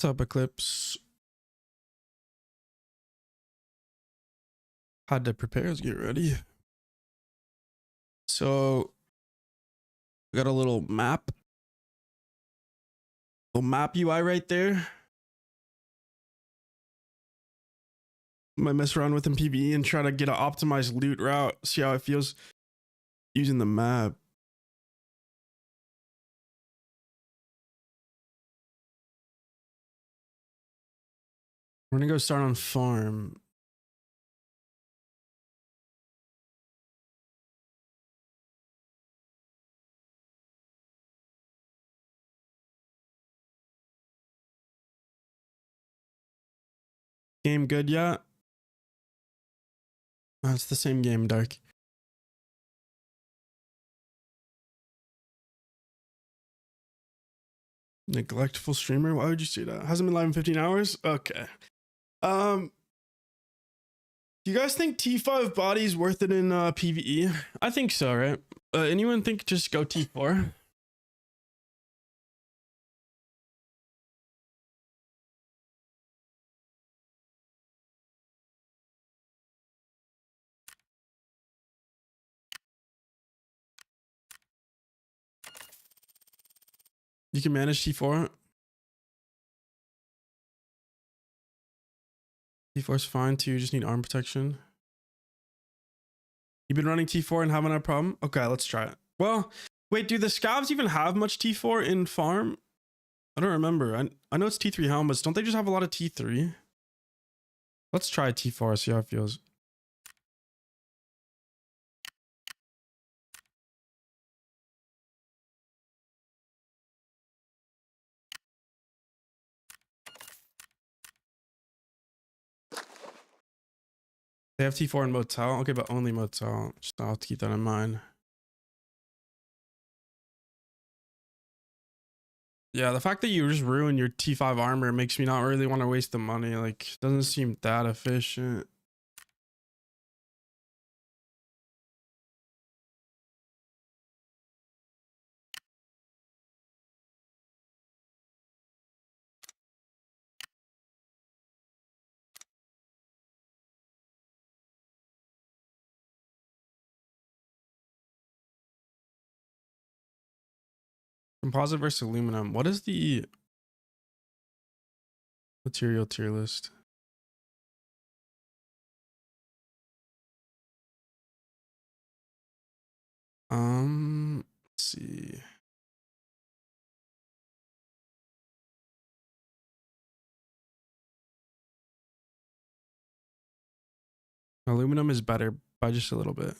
What's up, Eclipse? Had to prepare, let's get ready. So we got a little map UI right there. I might mess around with in PvE and try to get an optimized loot route, see how it feels using the map. We're gonna go start on farm. Game good yet? Oh, it's the same game, Dark. Neglectful streamer? Why would you say that? Hasn't been live in 15 hours? Okay. Do you guys think T5 body's worth it in PvE? I think so, right? Anyone think just go T4? You can manage T4. T4 is fine too, you just need arm protection. You've been running T4 and having a problem? Okay, let's try it. Well, wait, do the scavs even have much T4 in farm? I don't remember. I know it's T3 helmets. Don't they just have a lot of T3? Let's try T4, see how it feels. They have T4 in motel? Okay, but only motel. Just I'll have to keep that in mind. Yeah, the fact that you just ruin your T5 armor makes me not really want to waste the money. Like, doesn't seem that efficient. Composite versus aluminum. What is the material tier list? Let's see. Aluminum is better by just a little bit.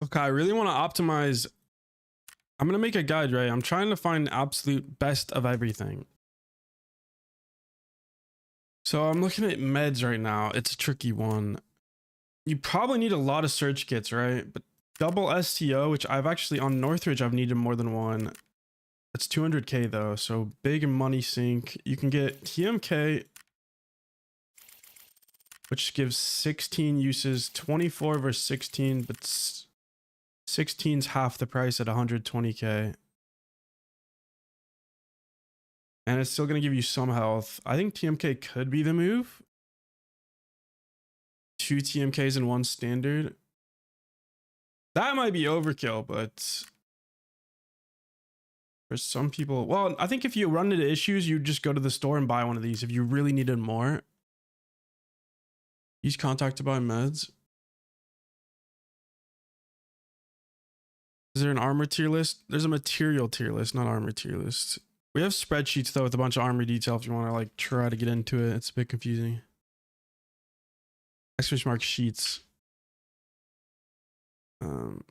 Okay, I really want to optimize. I'm gonna make a guide, right? I'm trying to find absolute best of everything. So I'm looking at meds right now. It's a tricky one. You probably need a lot of search kits, right? But double STO, which I've actually on Northridge, I've needed more than one. It's 200k though, so big money sink. You can get TMK, which gives 16 uses, 24 versus 16, but 16's half the price at 120k. And it's still going to give you some health. I think TMK could be the move. 2 TMKs and 1 standard. That might be overkill, but for some people, well, I think if you run into issues, you just go to the store and buy one of these if you really needed more. Use contact to buy meds. Is there an armor tier list? There's a material tier list, not armor tier list. We have spreadsheets though with a bunch of armor detail if you want to like try to get into it. It's a bit confusing. Exclamation mark sheets. Did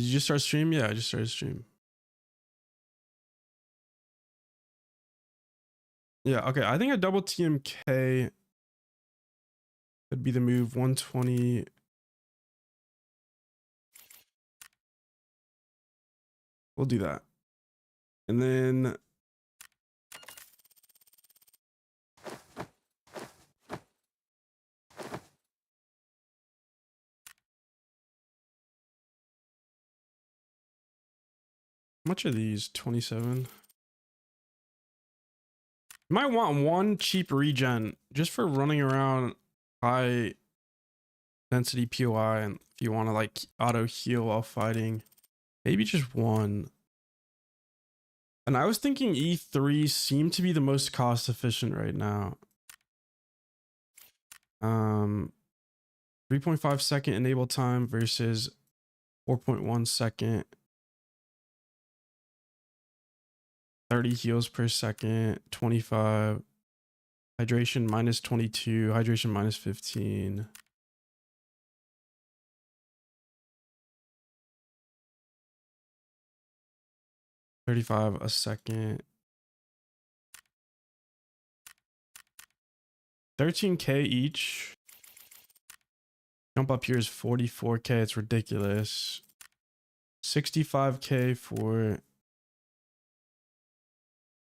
you just start stream? Yeah, I just started stream. Yeah, okay. I think a double TMK would be the move. 120. We'll do that. And then how much are these? 27. You might want one cheap regen just for running around high density POI, and if you want to like auto heal while fighting, maybe just one. And I was thinking E3 seemed to be the most cost efficient right now. 3.5 second enable time versus 4.1 second. 30 heals per second, 25. Hydration minus 22, hydration minus 15. $35 a second. 13k each. Jump up here is 44k. It's ridiculous. 65k for...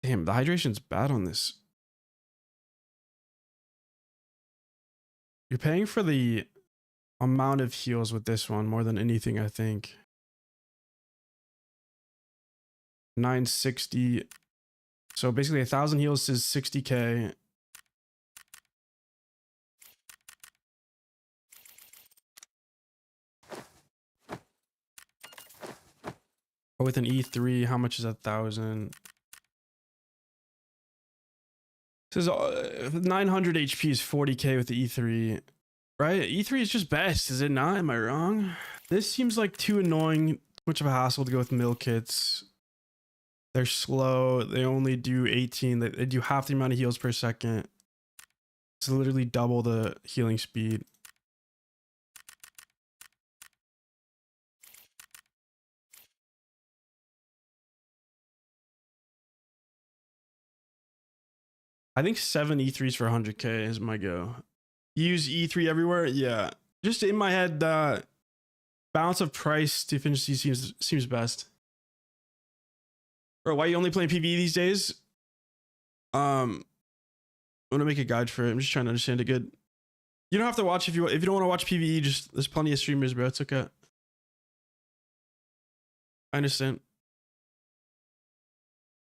Damn, the hydration's bad on this. You're paying for the amount of heals with this one more than anything, I think. 960. So basically 1,000 heals is 60k. With an E3, how much is 1,000? Says 900 HP is 40k with the E3, right? E3 is just best, is it not? Am I wrong? This seems like too annoying, too much of a hassle to go with mill kits. They're slow. They only do 18. They do half the amount of heals per second. It's literally double the healing speed. I think 7 E3s for 100k is my go. Use E3 everywhere? Yeah. Just in my head, balance of price to efficiency seems best. Bro, why are you only playing PvE these days? I'm gonna make a guide for it. I'm just trying to understand it good. You don't have to watch if you don't want to watch PvE. Just there's plenty of streamers, bro. It's okay. I understand.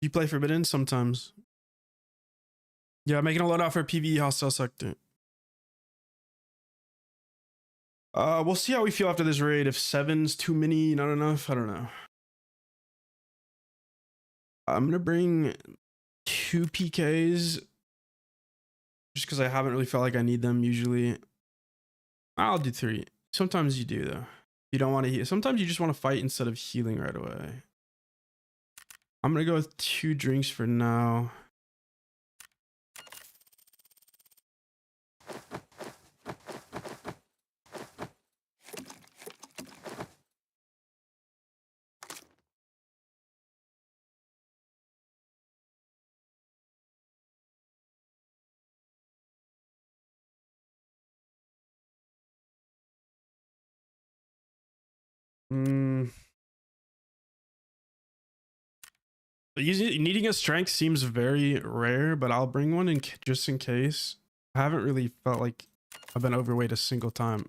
You play Forbidden sometimes. Yeah, making a loadout for PvE hostile sector. We'll see how we feel after this raid. If 7's too many, not enough, I don't know. I'm gonna bring 2 PKs just because I haven't really felt like I need them usually. I'll do 3. Sometimes you do though. You don't want to heal. Sometimes you just want to fight instead of healing right away. I'm gonna go with 2 drinks for now. Needing a strength seems very rare, but I'll bring one in just in case. I haven't really felt like I've been overweight a single time.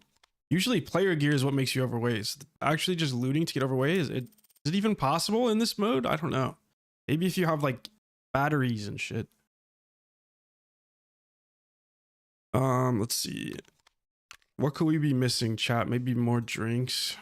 Usually player gear is what makes you overweight. So actually just looting to get overweight, is it even possible in this mode? I don't know. Maybe if you have like batteries and shit. Let's see. What could we be missing, chat? Maybe more drinks.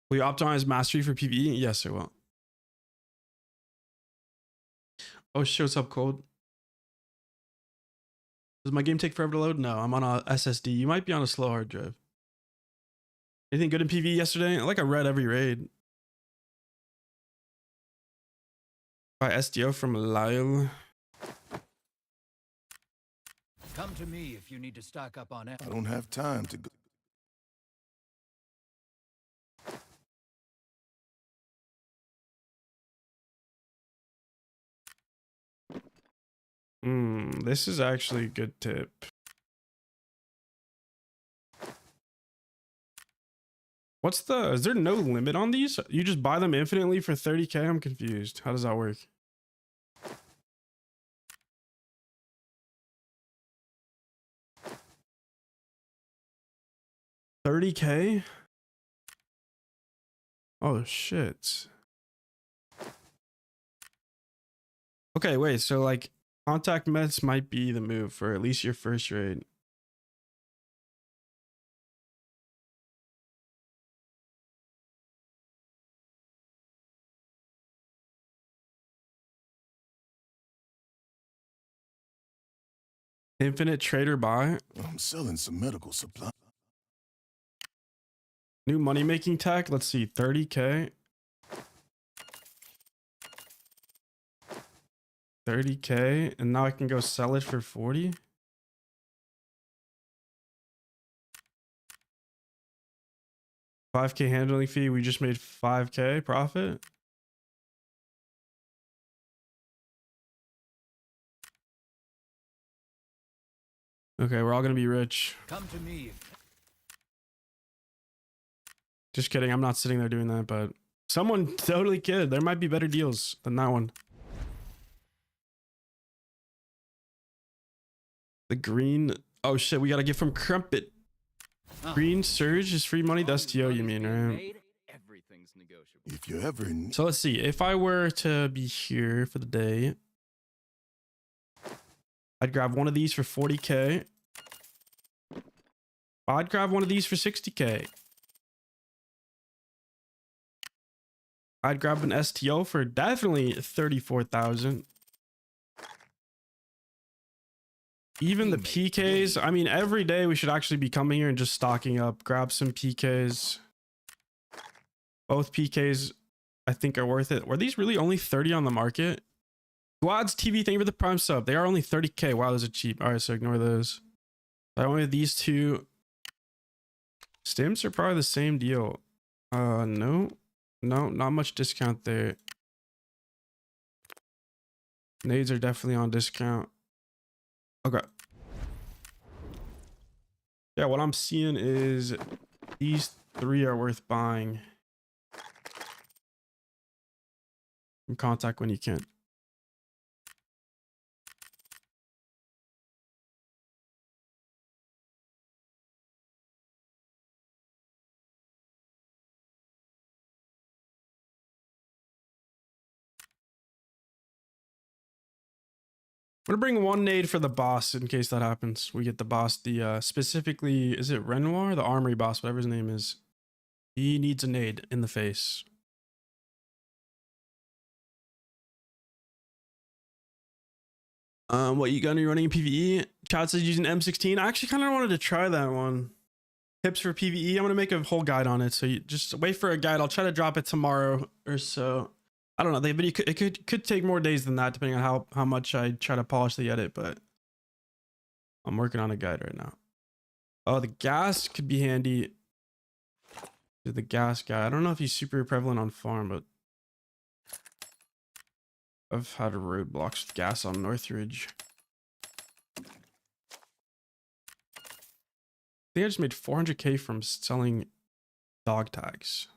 Will you optimize mastery for PvE? Yes, I will. Oh shit, what's up, Cold? Does my game take forever to load? No, I'm on a SSD. You might be on a slow hard drive. Anything good in PvE yesterday? Like I read every raid. By SDO from Lyle. Come to me if you need to stock up on it. I don't have time to go. This is actually a good tip. Is there no limit on these? You just buy them infinitely for 30k? I'm confused. How does that work? $30k? Oh shit. Okay, wait, so like contact meds might be the move for at least your first raid. Infinite trader buy. I'm selling some medical supplies. New money making tech. Let's see, 30k. 30k, and now I can go sell it for 40. $5k handling fee. We just made 5k profit. Okay, we're all gonna be rich. Come to me. Just kidding. I'm not sitting there doing that, but someone totally could. There might be better deals than that one. The green. Oh shit, we gotta get from Crumpet. Green Surge is free money. That's TO, you mean, right? Everything's negotiable. If you ever need. So let's see. If I were to be here for the day, I'd grab one of these for 40k. I'd grab one of these for 60k. I'd grab an STO for definitely 34,000. Even the PKs, I mean, every day we should actually be coming here and just stocking up. Grab some PKs. Both PKs, I think, are worth it. Were these really only 30 on the market? Squads TV, thank you for the prime sub. They are only 30k. Wow, those are cheap. All right, so ignore those. I only have these two. Stims are probably the same deal. No, not much discount there. Nades are definitely on discount. Okay. Yeah, what I'm seeing is these three are worth buying. Contact when you can. I'm gonna bring one nade for the boss in case that happens. We get the boss, specifically, is it Renoir? The armory boss, whatever his name is. He needs a nade in the face. What you gonna be running in PvE? Chat says using M16. I actually kind of wanted to try that one. Tips for PvE. I'm gonna make a whole guide on it, so you just wait for a guide. I'll try to drop it tomorrow or so. I don't know. The video could take more days than that, depending on how much I try to polish the edit. But I'm working on a guide right now. Oh, the gas could be handy. The gas guy. I don't know if he's super prevalent on farm, but I've had roadblocks with gas on Northridge. I think I just made 400k from selling dog tags.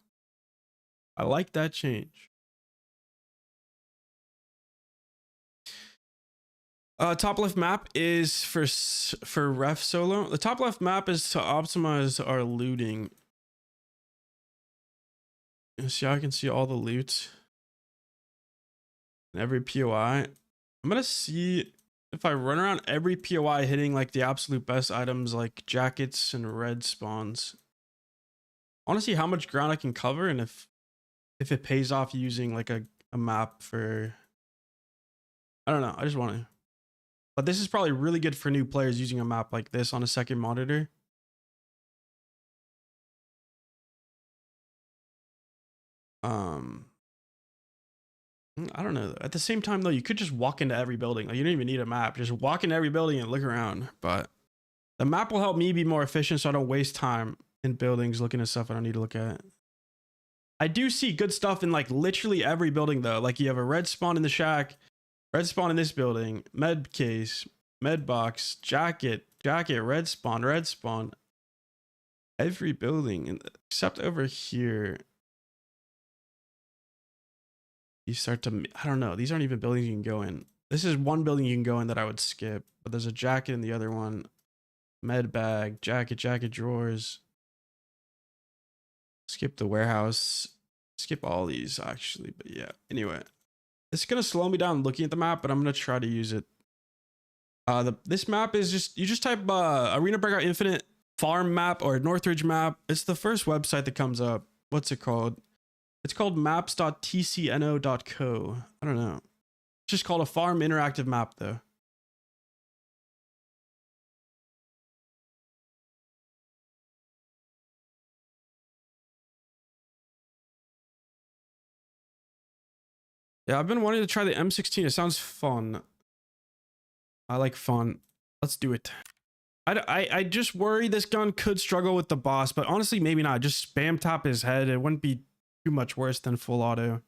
I like that change. Top left map is for ref solo. The top left map is to optimize our looting. You see how I can see all the loot in every POI. I'm gonna see if I run around every POI hitting like the absolute best items like jackets and red spawns I want to see how much ground I can cover and if it pays off using like a map for, I don't know. I just want to. But this is probably really good for new players using a map like this on a second monitor. I don't know. At the same time, though, you could just walk into every building. Like, you don't even need a map. Just walk into every building and look around. But the map will help me be more efficient so I don't waste time in buildings looking at stuff I don't need to look at. I do see good stuff in like literally every building, though. Like you have a red spawn in the shack, red spawn in this building, med case, med box, jacket, red spawn. Every building, except over here. You start to, I don't know, these aren't even buildings you can go in. This is one building you can go in that I would skip, but there's a jacket in the other one. Med bag, jacket drawers. Skip the warehouse. Skip all these actually, but yeah. Anyway, it's gonna slow me down looking at the map, but I'm gonna try to use it. This map is just, you just type Arena Breakout Infinite farm map or Northridge map. It's the first website that comes up. What's it called? It's called maps.tcno.co. I don't know. It's just called a farm interactive map, though. Yeah, I've been wanting to try the M16. It sounds fun. I like fun. Let's do it. I just worry this gun could struggle with the boss, but honestly, maybe not. Just spam tap his head. It wouldn't be too much worse than full auto.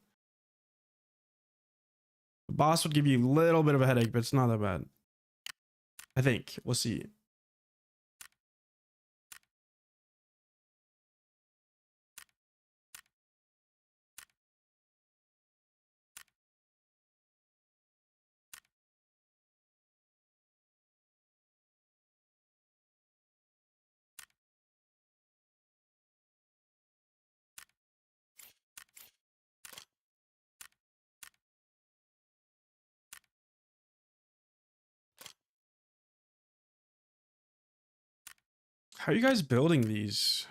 The boss would give you a little bit of a headache, but it's not that bad. I think. We'll see. How are you guys building these?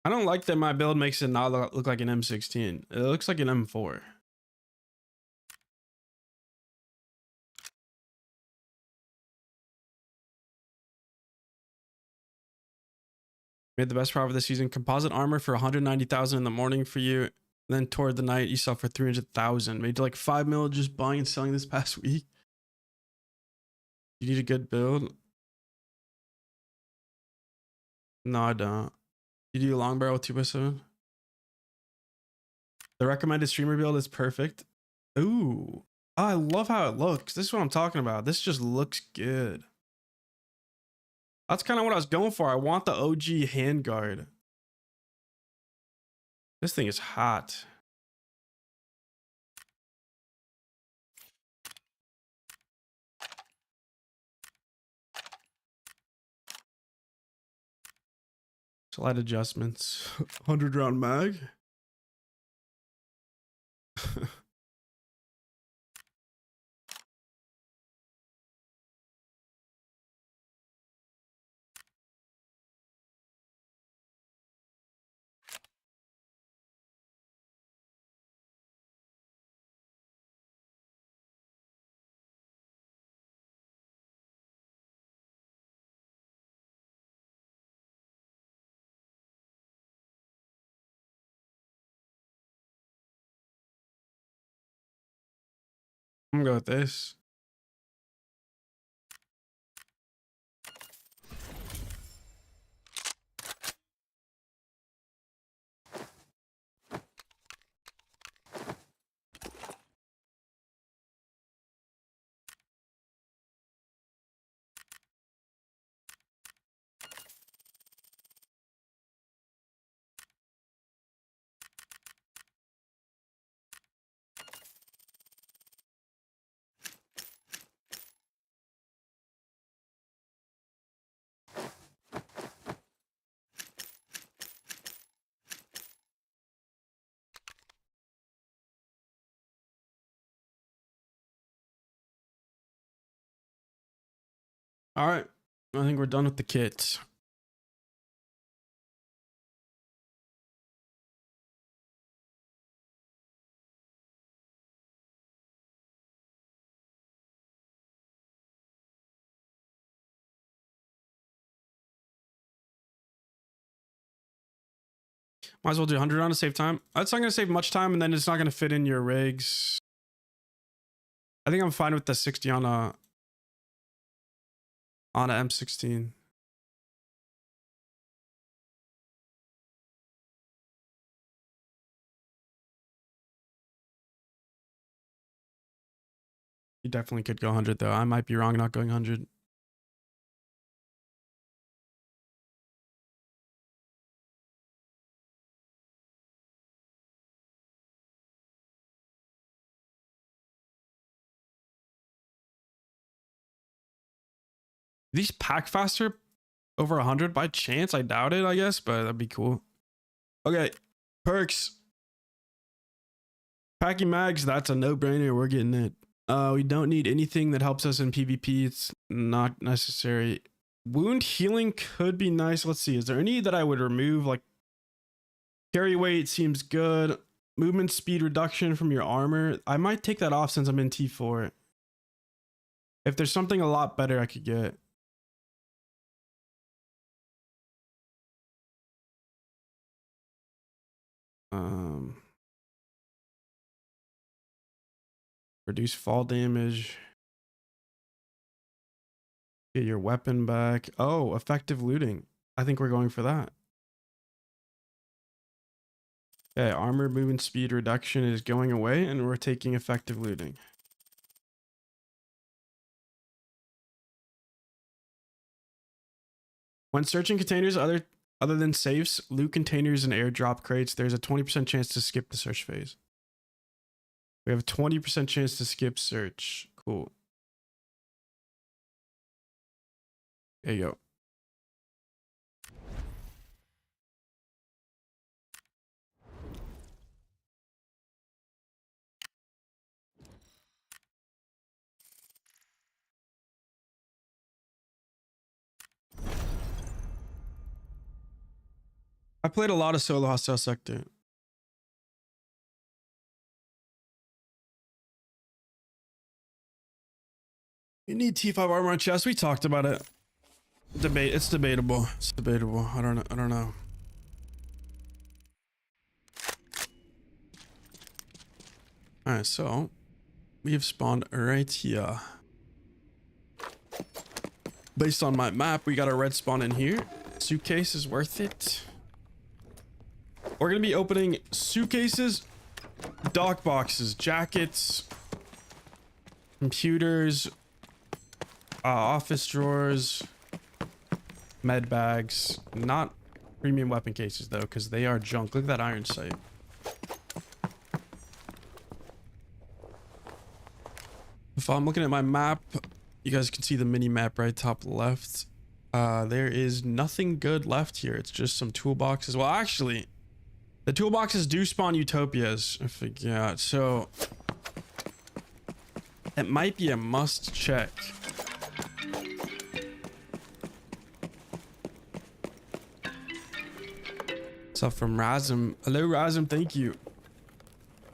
I don't like that my build makes it not look like an M16. It looks like an M4. Made the best profit this season. Composite armor for 190,000 in the morning for you. Then toward the night, you sell for 300,000. Made like 5 mil just buying and selling this past week. You need a good build? No, I don't. You do a long barrel 2x7? The recommended streamer build is perfect. Ooh. I love how it looks. This is what I'm talking about. This just looks good. That's kind of what I was going for. I want the OG handguard. This thing is hot. Slight adjustments. 100 round mag. I'm gonna go with this. All right. I think we're done with the kit. Might as well do 100 on to save time. That's not going to save much time, and then it's not going to fit in your rigs. I think I'm fine with the 60 on a M16. You definitely could go 100 though. I might be wrong not going 100. These pack faster over 100 by chance? I doubt it, I guess, but that'd be cool. Okay, perks. Packing mags, that's a no-brainer. We're getting it. We don't need anything that helps us in PvP. It's not necessary. Wound healing could be nice. Let's see. Is there any that I would remove? Like carry weight seems good. Movement speed reduction from your armor. I might take that off since I'm in T4. If there's something a lot better I could get. Reduce fall damage. Get your weapon back. Oh, effective looting. I think we're going for that. Okay, armor movement speed reduction is going away, and we're taking effective looting. When searching containers other than safes, loot containers, and airdrop crates, there's a 20% chance to skip the search phase. We have a 20% chance to skip search. Cool. There you go. I played a lot of solo hostile sector. You need T5 armor on chest. We talked about it. It's debatable. It's debatable. I don't know. All right, so we have spawned right here. Based on my map, we got a red spawn in here. Suitcase is worth it. We're gonna be opening suitcases, dock boxes, jackets, computers, office drawers, med bags. Not premium weapon cases though, because they are junk. Look at that iron sight. If I'm looking at my map, you guys can see the mini map right top left. There is nothing good left here. It's just some toolboxes. Well, actually, the toolboxes do spawn utopias. I forgot. So it might be a must check. Stuff from Razum. Hello, Razum. Thank you.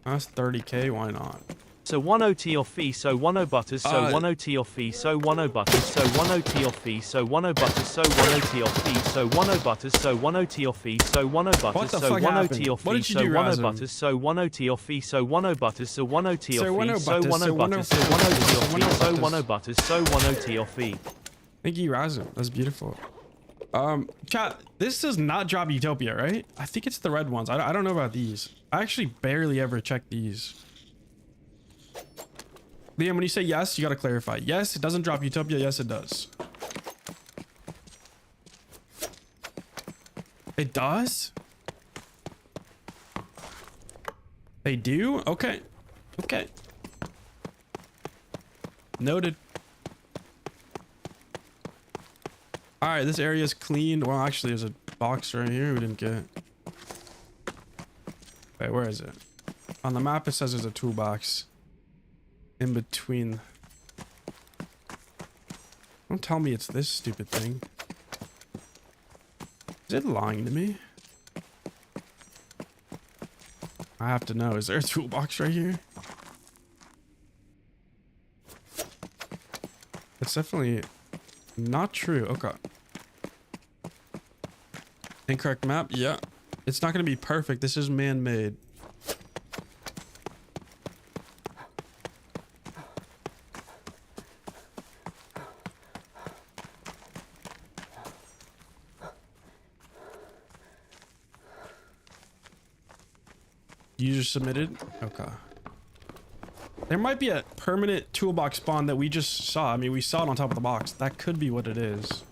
That's 30k. Why not? So 1 OT off fee, so 1 O butters, so 1 OT off fee, so 1 O butters, so 1 OT off fee, so 1 O butters, so 1 OT off fee, so 1 O butters, so 1 OT off fee, so 1 O butters, so 1 OT off fee, so 1 O butters, so 1 OT off fee, so 1 O butters, so 1 OT off fee, so 1 O butters, so 1 OT off fee, so 1 O butters, so 1 OT off fee. Thank you, Razum. That's beautiful. Chat, this does not drop Utopia, right? I think it's the red ones. I don't know about these. I actually barely ever check these. Liam, when you say yes, you gotta clarify. Yes, it doesn't drop Utopia. Yes, it does. It does? They do? Okay. Okay. Noted. All right, this area is cleaned. Well, actually, there's a box right here we didn't get. Wait, where is it? On the map, it says there's a toolbox in between. Don't tell me it's this stupid thing. Is it lying to me? I have to know. Is there a toolbox right here? It's definitely not true. Okay. Incorrect map. Yeah. It's not going to be perfect. This is man-made. User submitted. Okay. There might be a permanent toolbox spawn that we just saw. I mean, we saw it on top of the box. That could be what it is.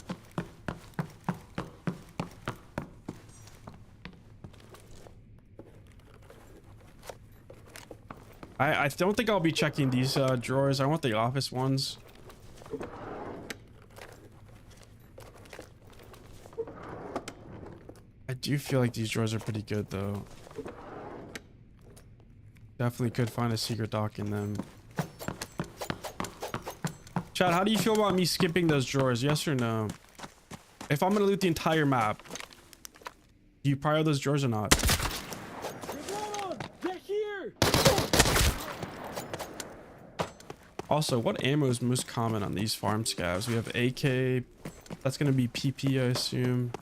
I don't think I'll be checking these drawers. I want the office ones. I do feel like these drawers are pretty good though. Definitely could find a secret dock in them. Chad, how do you feel about me skipping those drawers? Yes or no? If I'm gonna loot the entire map, do you prior those drawers or not? Get here! Also, what ammo is most common on these farm scavs? We have AK. That's gonna be PP, I assume.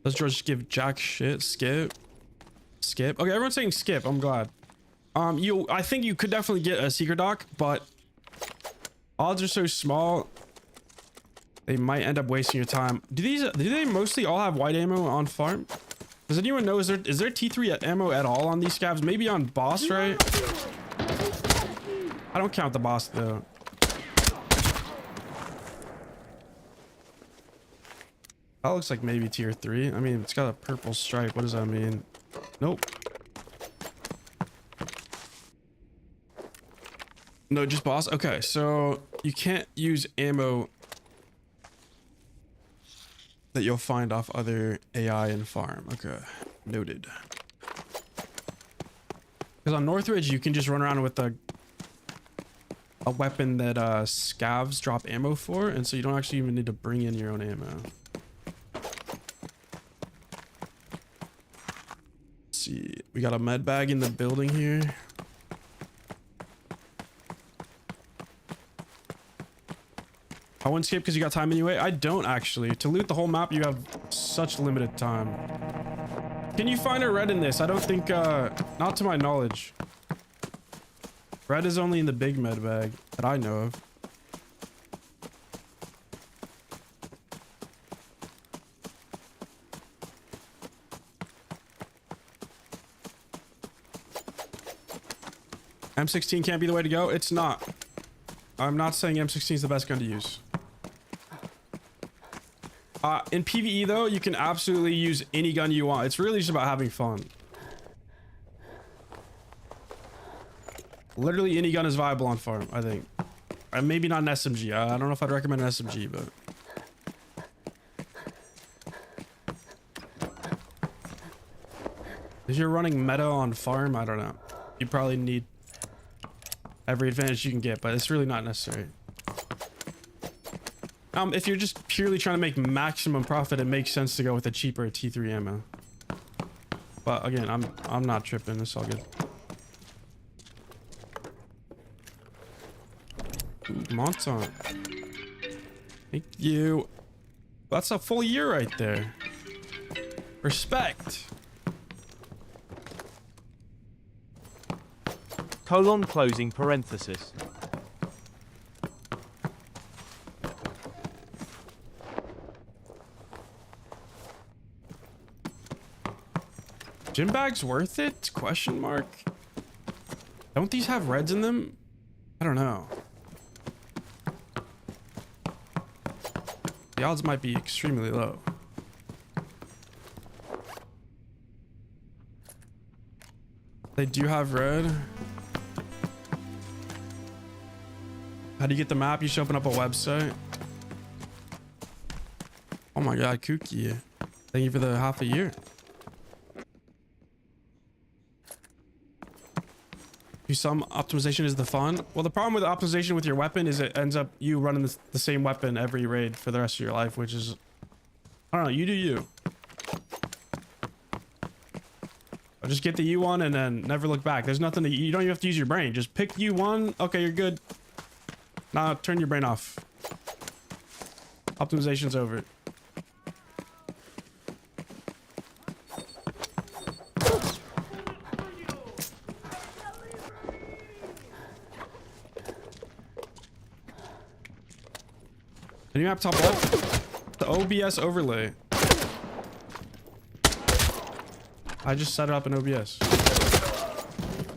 Let's just give jack shit. Skip. Skip. Okay, everyone's saying skip. I'm glad. I think you could definitely get a secret dock, but odds are so small. They might end up wasting your time. Do they mostly all have white ammo on farm? Does anyone know, is there T3 ammo at all on these scavs? Maybe on boss, right? I don't count the boss though. That looks like maybe tier 3. I mean, it's got a purple stripe. What does that mean? Nope. No, just boss. Okay, so you can't use ammo that you'll find off other AI and farm. Okay, noted. Because on Northridge, you can just run around with a weapon that scavs drop ammo for, and so you don't actually even need to bring in your own ammo. See, we got a med bag in the building here. I wouldn't skip because you got time anyway. I don't actually. To loot the whole map, you have such limited time. Can you find a red in this? I don't think, not to my knowledge. Red is only in the big med bag that I know of. M16 can't be the way to go. It's not. I'm not saying M16 is the best gun to use. In PvE though, you can absolutely use any gun you want. It's really just about having fun. Literally any gun is viable on farm, I think. Maybe not an SMG. I don't know if I'd recommend an SMG, but... if you're running meta on farm, I don't know. You probably need every advantage you can get, but it's really not necessary. If you're just purely trying to make maximum profit, it makes sense to go with a cheaper T3 ammo. But again, I'm not tripping. It's all good. Ooh, Monton. Thank you. That's a full year right there. Respect. Colon closing parenthesis. Gym bags worth it? Question mark. Don't these have reds in them? I don't know. The odds might be extremely low. They do have red. How do you get the map? You should open up a website. Oh my god, Kooky. Thank you for the half a year. Some optimization is the fun. Well, the problem with optimization with your weapon is it ends up you running the same weapon every raid for the rest of your life, which is, I don't know, you do you. Or just get the U1 and then never look back. There's nothing you don't even have to use your brain. Just pick U1. Okay, you're good. Now turn your brain off. Optimization's over. New map top left. The OBS overlay. I just set it up in OBS.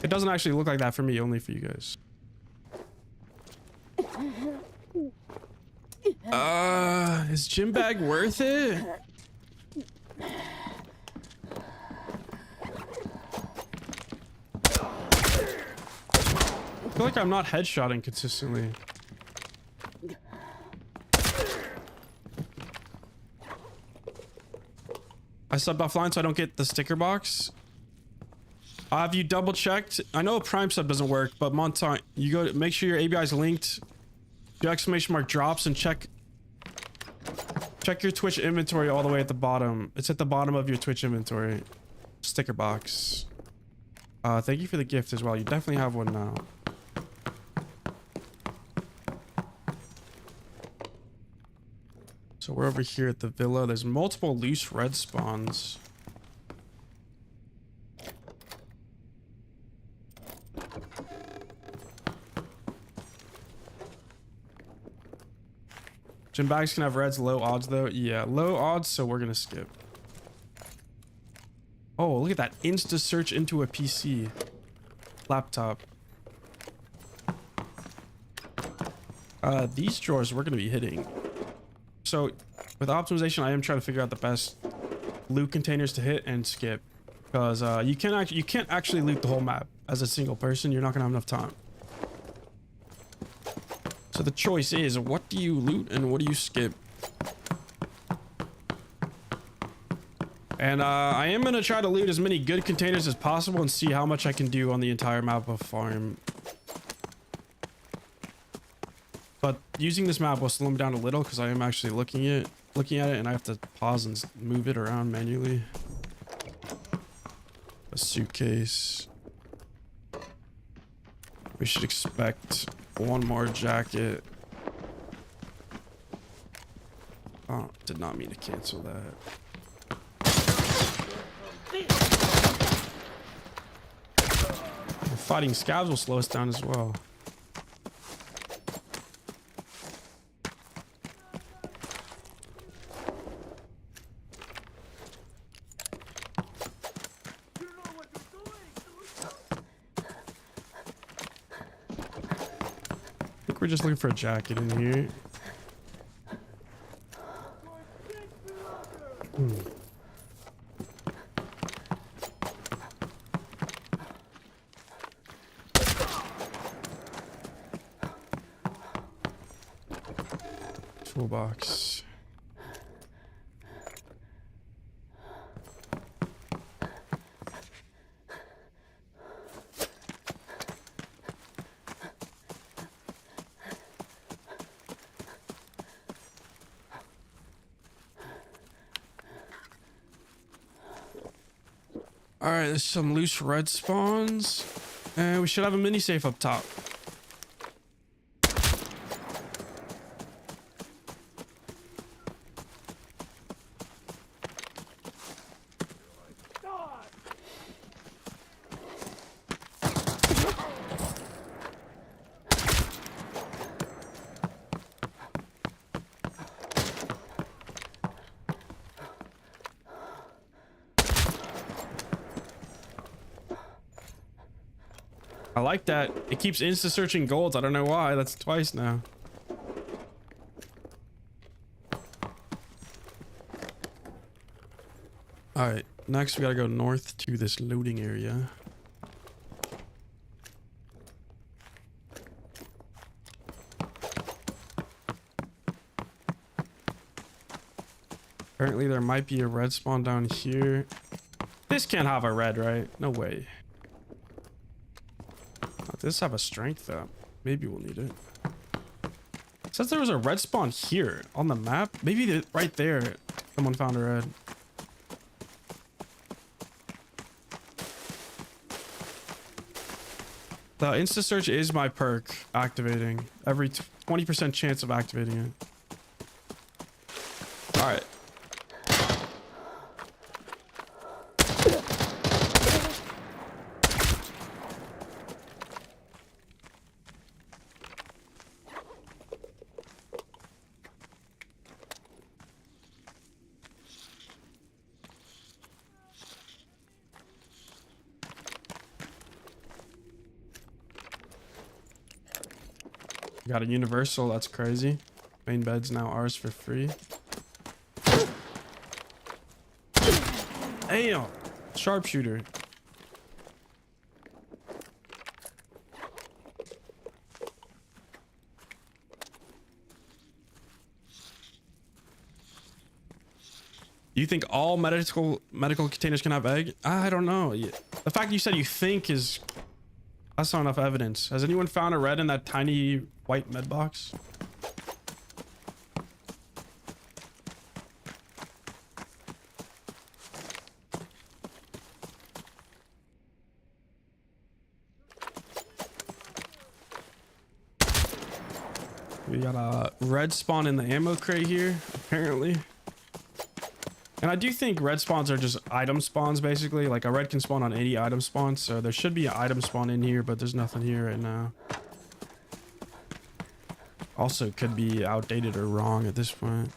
It doesn't actually look like that for me, only for you guys. Is gym bag worth it? I feel like I'm not headshotting consistently. I subbed offline so I don't get the sticker box. Have you double checked? I know a prime sub doesn't work, but Montagne, you go to make sure your ABI is linked. Do exclamation mark drops and check your Twitch inventory all the way at the bottom. It's at the bottom of your Twitch inventory. Sticker box. Thank you for the gift as well. You definitely have one now. So we're over here at the villa. There's multiple loose red spawns. Gym bags can have reds, low odds though. Yeah, low odds, so we're gonna skip. Oh, look at that. Insta search into a PC. Laptop. These drawers we're gonna be hitting. So with optimization, I am trying to figure out the best loot containers to hit and skip, because you can't actually loot the whole map as a single person. You're not gonna have enough time. So the choice is, what do you loot and what do you skip? And I am gonna try to loot as many good containers as possible and see how much I can do on the entire map of farm. But using this map will slow me down a little because I am actually looking at it and I have to pause and move it around manually. A suitcase. We should expect one more jacket. Oh, did not mean to cancel that. Fighting scavs will slow us down as well. We're just looking for a jacket in here. Toolbox. All right, there's some loose red spawns, and we should have a mini safe up top. I like that. It keeps insta searching golds. I don't know why. That's twice now. All right, next we gotta go north to this loading area. Apparently there might be a red spawn down here. This can't have a red, right? No way. Does this have a strength though? Maybe we'll need it. It says there was a red spawn here on the map. Maybe right there someone found a red. The insta search is my perk activating. Every 20% chance of activating it. All right. Got a universal, that's crazy. Main bed's now ours for free. Damn! Sharpshooter. You think all medical containers can have egg? I don't know. The fact you said you think is... That's not enough evidence. Has anyone found a red in that tiny white med box? We got a red spawn in the ammo crate here, apparently. And I do think red spawns are just item spawns, basically. Like a red can spawn on 80 item spawns, so there should be an item spawn in here, but there's nothing here right now. Also could be outdated or wrong at this point.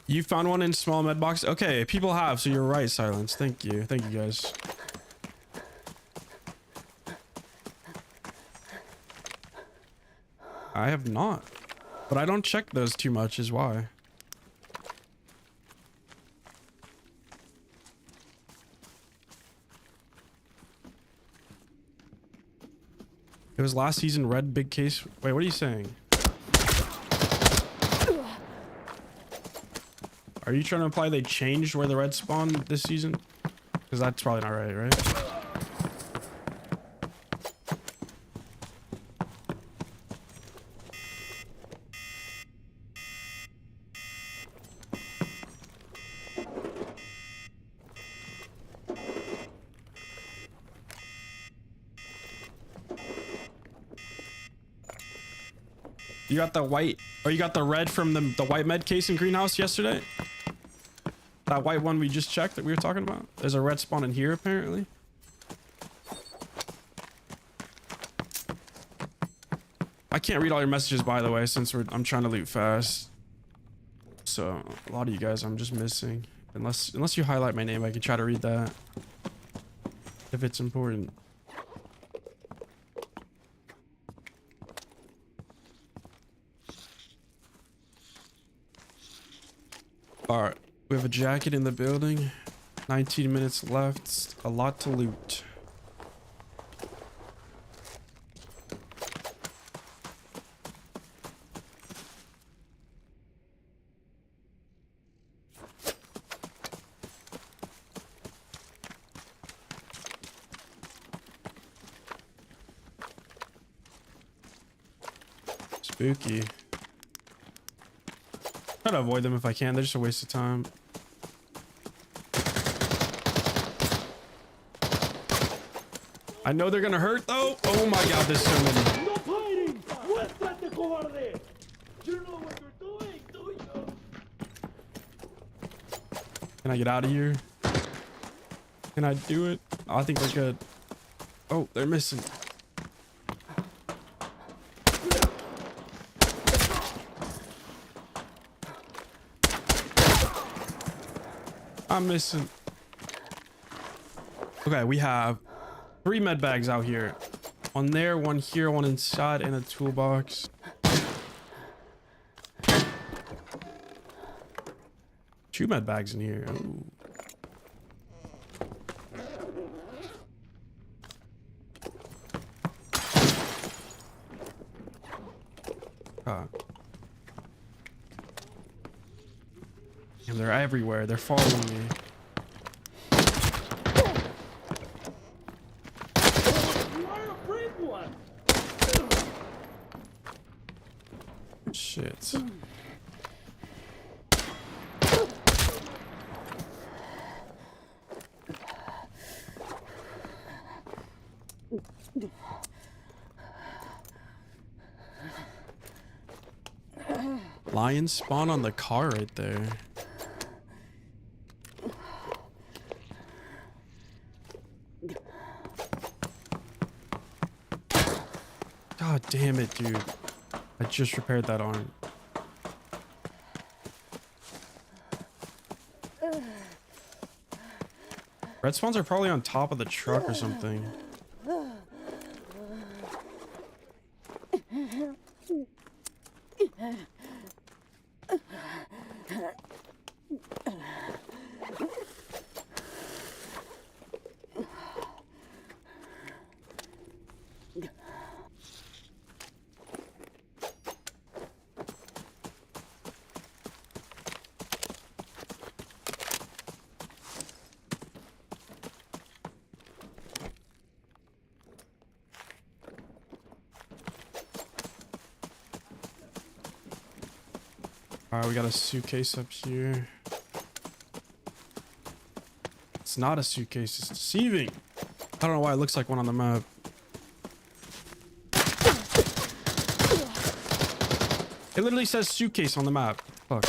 You found one in small med box? Okay, people have, so you're right, Silence. Thank you. Thank you, guys. I have not. But I don't check those too much is why. It was last season red big case. Wait, what are you saying? Are you trying to imply they changed where the red spawned this season? Because that's probably not right, right? You got the white, or you got the red from the white med case in greenhouse yesterday? That white one we just checked that we were talking about? There's a red spawn in here, apparently. I can't read all your messages, by the way, since I'm trying to loot fast. So, a lot of you guys I'm just missing. Unless you highlight my name, I can try to read that. If it's important. Alright, we have a jacket in the building. 19 minutes left. A lot to loot. Spooky. Try to avoid them if I can. They're just a waste of time. I know they're gonna hurt though. Oh my god, there's so many. No fighting! Muéstrate, cobarde! You know what you're doing, do you? Can I get out of here? Can I do it? Oh, I think we're good. Oh, they're missing. I'm missing. Okay, we have 3 med bags out here. One there, one here, one inside, and a toolbox. 2 med bags in here. Ooh. everywhere. They're following me. You are a brave one. Shit. Lions spawn on the car right there. God damn it, dude. I just repaired that arm. Red spawns are probably on top of the truck or something. Alright, we got a suitcase up here. It's not a suitcase, it's deceiving. I don't know why it looks like one on the map. It literally says suitcase on the map. Fuck.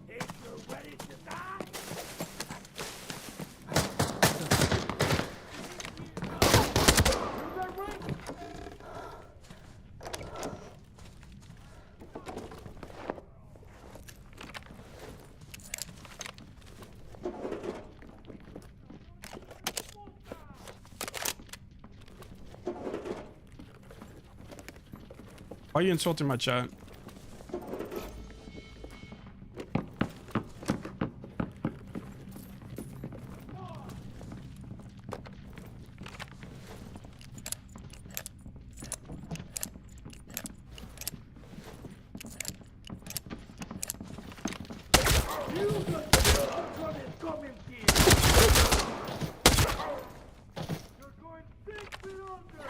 If you're ready to die, is that right? Why are you insulting my chat? You got someone is coming here. You're going 6 feet under.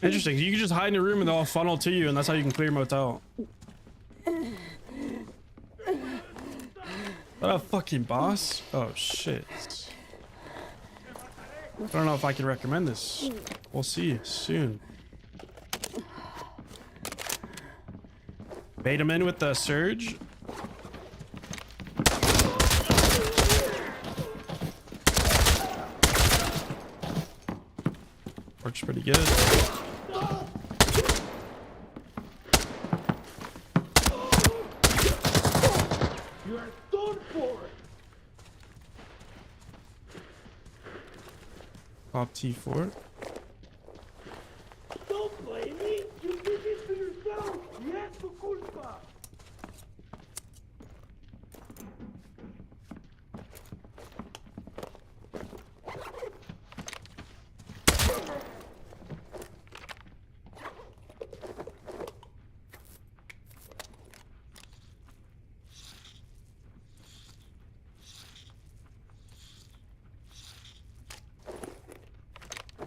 Interesting. You can just hide in a room and they'll all funnel to you, and that's how you can clear motel. What a fucking boss. Oh shit. I don't know if I can recommend this. We'll see soon. Bait him in with the surge. Works pretty good. You're done for. Pop T4. Don't blame me. You did this to yourself. Yes, tu culpa.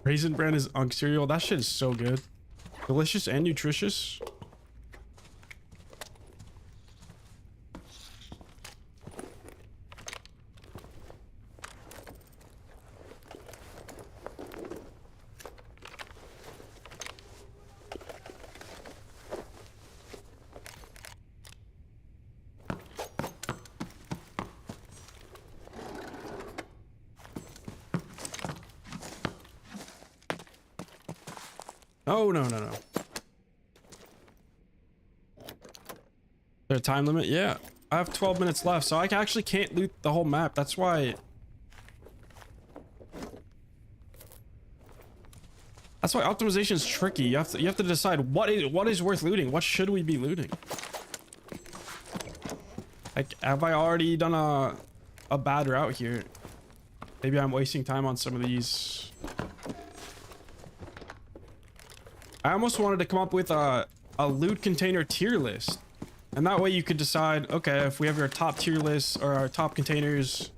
Raisin Bran is Unk cereal. That shit is so good. Delicious and nutritious. Oh, no, no, no. Is there a time limit? Yeah. I have 12 minutes left, so I actually can't loot the whole map. That's why. That's why optimization is tricky. You have to decide what is worth looting. What should we be looting? Like, have I already done a bad route here? Maybe I'm wasting time on some of these. I almost wanted to come up with a loot container tier list. And that way you could decide, okay, if we have our top tier list or our top containers,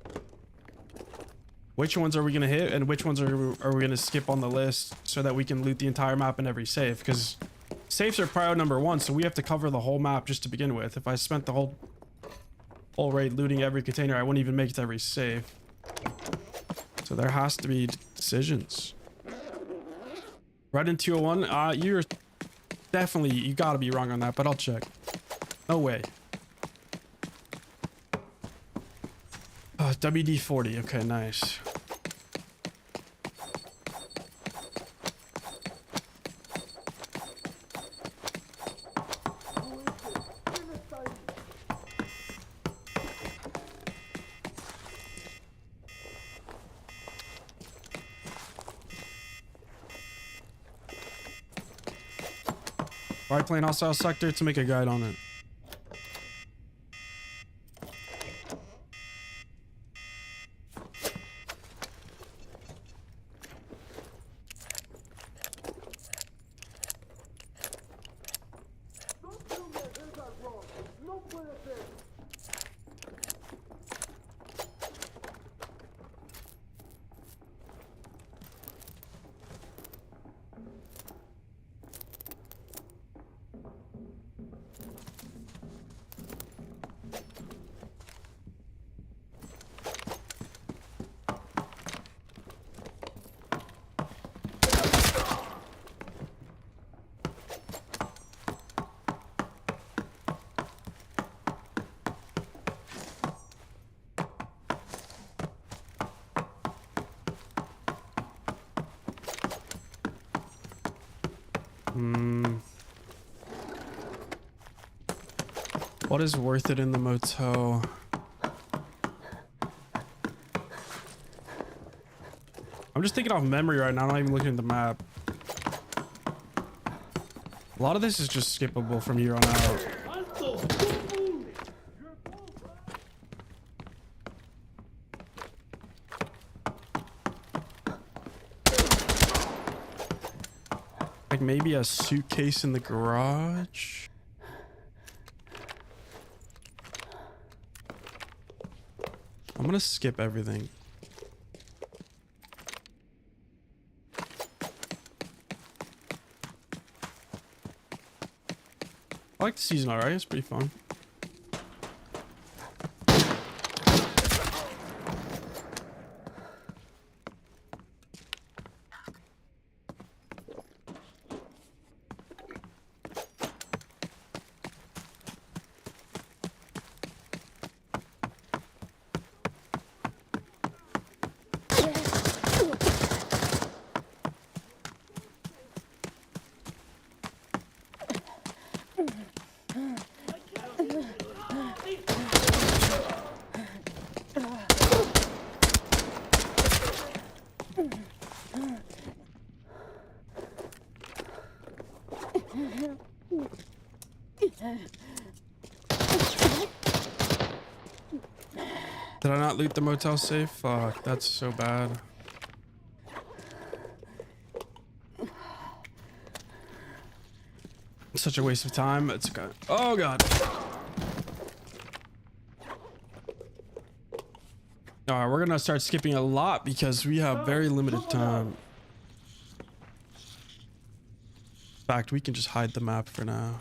which ones are we going to hit and which ones are we going to skip on the list so that we can loot the entire map in every safe. Because safes are priority number 1, so we have to cover the whole map just to begin with. If I spent the whole raid looting every container, I wouldn't even make it to every safe. So there has to be decisions. Red in 201, you're definitely, you gotta be wrong on that, but I'll check. No way. WD-40, okay, nice. Alright, playing hostile sector to make a guide on it. What is worth it in the motel? I'm just thinking off memory right now. I'm not even looking at the map. A lot of this is just skippable from here on out. Like maybe a suitcase in the garage. I'm gonna skip everything. I like the season alright, it's pretty fun. Did I not loot the motel safe? Fuck, that's so bad. Such a waste of time. It's okay. Oh god. Alright, we're gonna start skipping a lot because we have very limited time. In fact, we can just hide the map for now.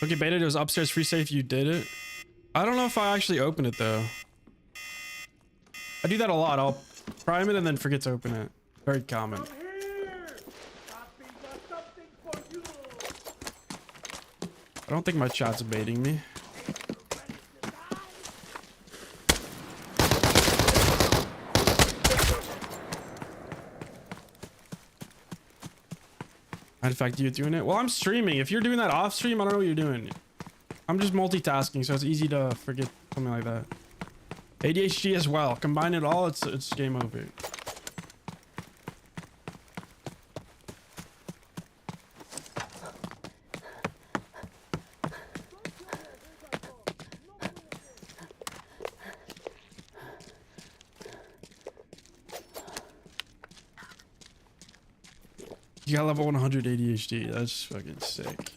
Okay, beta, it was upstairs free safe. You did it. I don't know if I actually opened it though. I do that a lot. I'll prime it and then forget to open it. Very common. Come here. Papi got something for you. I don't think my chat's baiting me. In fact, you're doing it. Well, I'm streaming. If you're doing that off stream, I don't know what you're doing. I'm just multitasking, so it's easy to forget something like that. ADHD as well. Combine it all, it's game over. You got level 100 ADHD. That's fucking sick.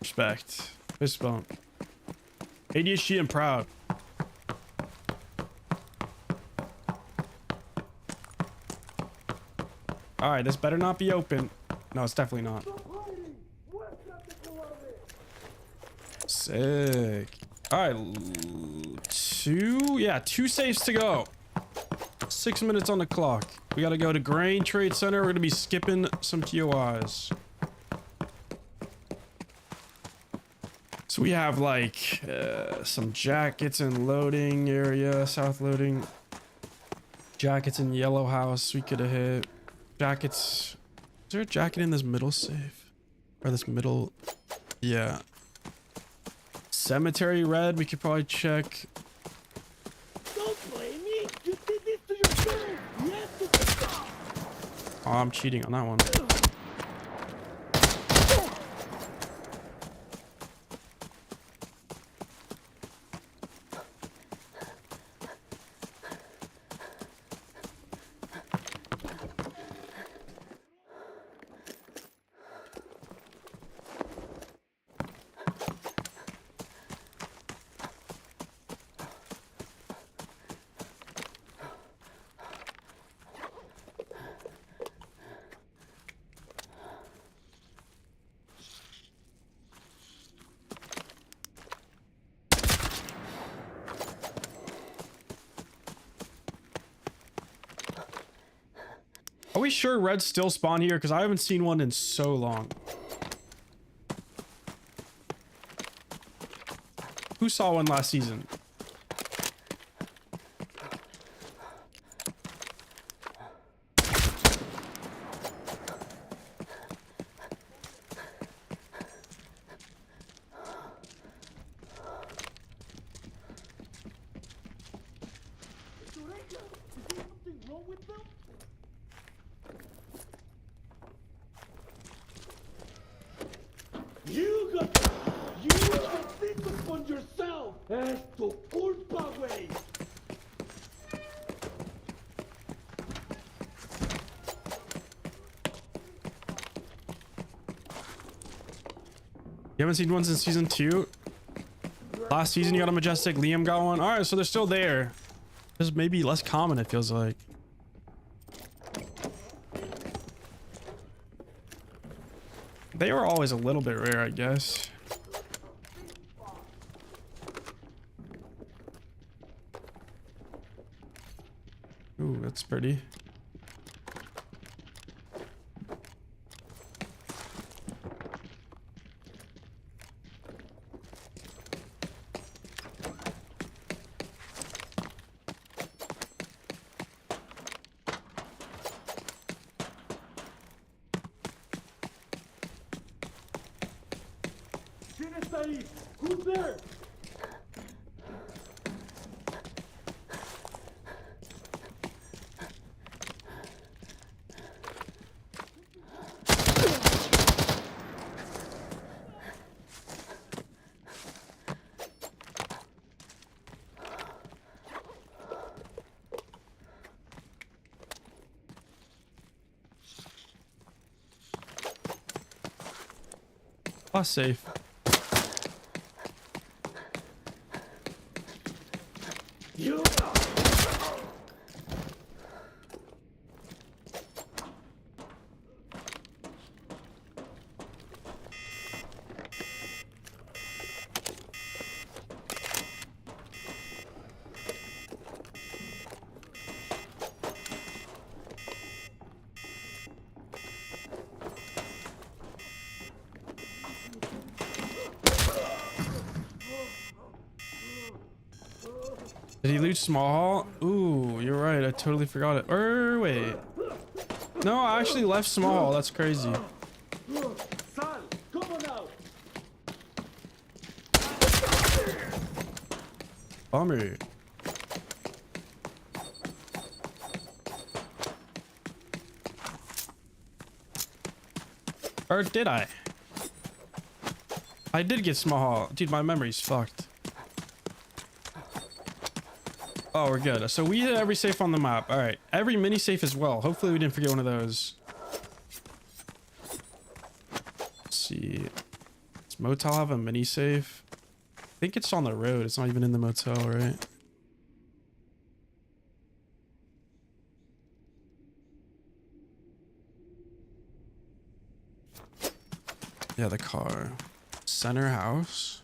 Respect. Fist bump. ADHD and proud. All right, this better not be open. No, it's definitely not. Sick. All right, two safes to go. 6 minutes on the clock. We gotta go to Grain Trade Center. We're gonna be skipping some POIs. So we have like some jackets in loading area, south loading. Jackets in yellow house. We could have hit jackets. Is there a jacket in this middle safe? Or this middle? Yeah. Cemetery red. We could probably check. Don't blame me. You did this to yourself. You have to stop. Oh, I'm cheating on that one. Are we sure reds still spawn here? Because I haven't seen one in so long. Who saw one last season? You got this upon yourself. Es tu culpa, güey. You haven't seen one since season 2? Last season you got a Majestic, Liam got one. All right, so they're still there. Just maybe less common, it feels like. They were always a little bit rare, I guess. Ooh, that's pretty. ¿Quién está ahí? Who's there? Safe. You. Did he loot small haul? Ooh, you're right. I totally forgot it. Or wait. No, I actually left small haul. That's crazy. Sal, come on out. Bummer. Or did I? I did get small haul. Dude, my memory's fucked. Oh, we're good. So we hit every safe on the map. All right. Every mini safe as well. Hopefully we didn't forget one of those. Let's see. Does motel have a mini safe? I think it's on the road. It's not even in the motel, right? Yeah, the car. Center house.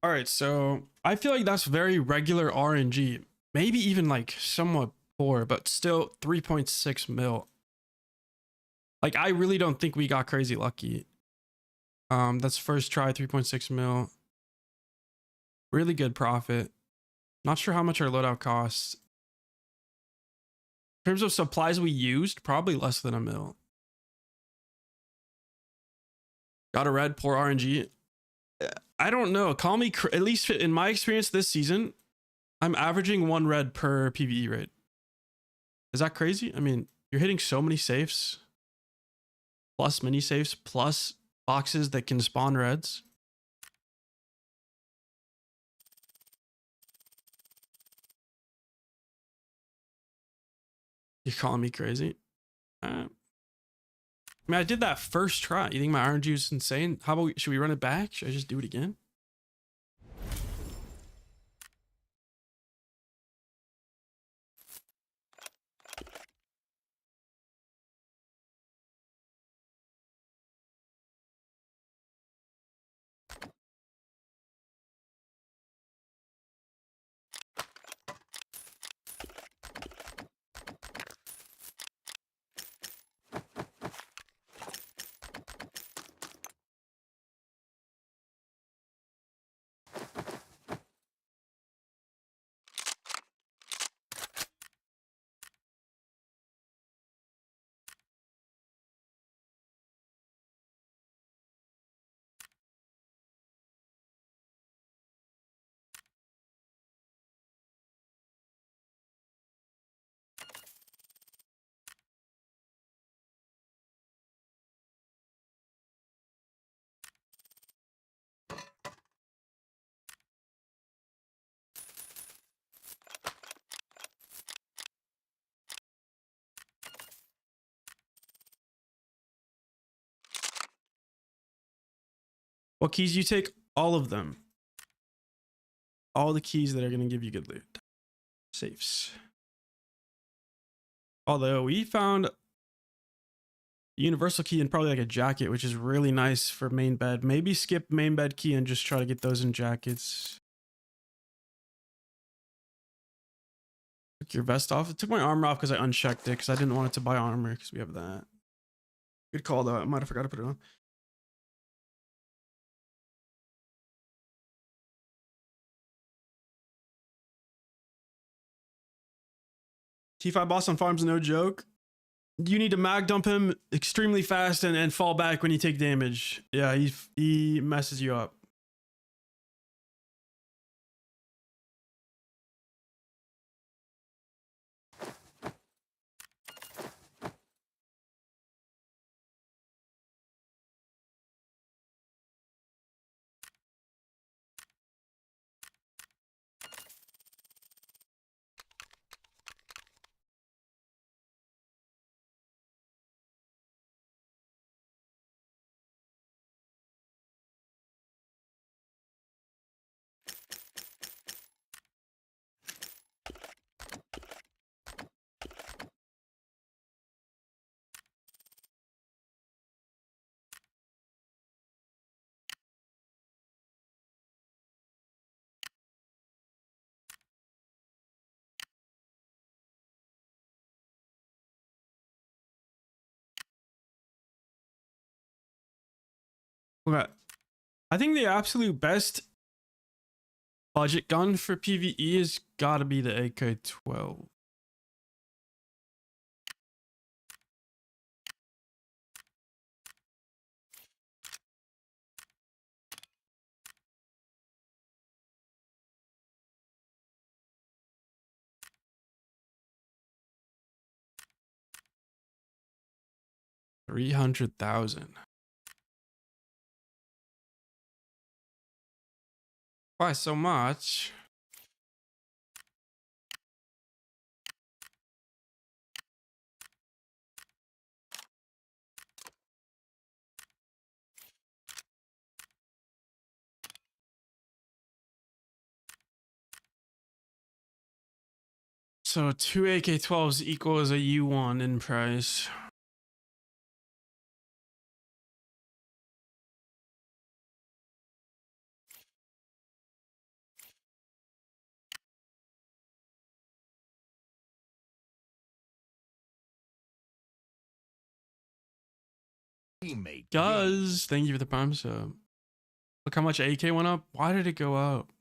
All right, so I feel like that's very regular RNG. Maybe even like somewhat poor, but still 3.6 mil. Like, I really don't think we got crazy lucky. That's first try, 3.6 mil. Really good profit. Not sure how much our loadout costs. In terms of supplies we used, probably less than a mil. Got a red, poor RNG. I don't know. Call me, at least in my experience this season, I'm averaging 1 red per PvE rate. Is that crazy? I mean, you're hitting so many safes. Plus mini safes, plus boxes that can spawn reds. You're calling me crazy? I mean, I did that first try. You think my RNG is insane? How about should we run it back? Should I just do it again? What keys do you take? All of them. All the keys that are going to give you good loot. Safes. Although we found a universal key and probably like a jacket, which is really nice for main bed. Maybe skip main bed key and just try to get those in jackets. Took your vest off. It took my armor off because I unchecked it because I didn't want it to buy armor because we have that. Good call though. I might have forgot to put it on. T5 boss on farms, no joke. You need to mag dump him extremely fast and fall back when you take damage. Yeah, he messes you up. Okay. I think the absolute best budget gun for PvE has got to be the AK-12. $300,000. Why so much? So 2 AK-12s equals a U1 in price. Teammate. Guys, thank you for the prime sub. Look how much AK went up. Why did it go up?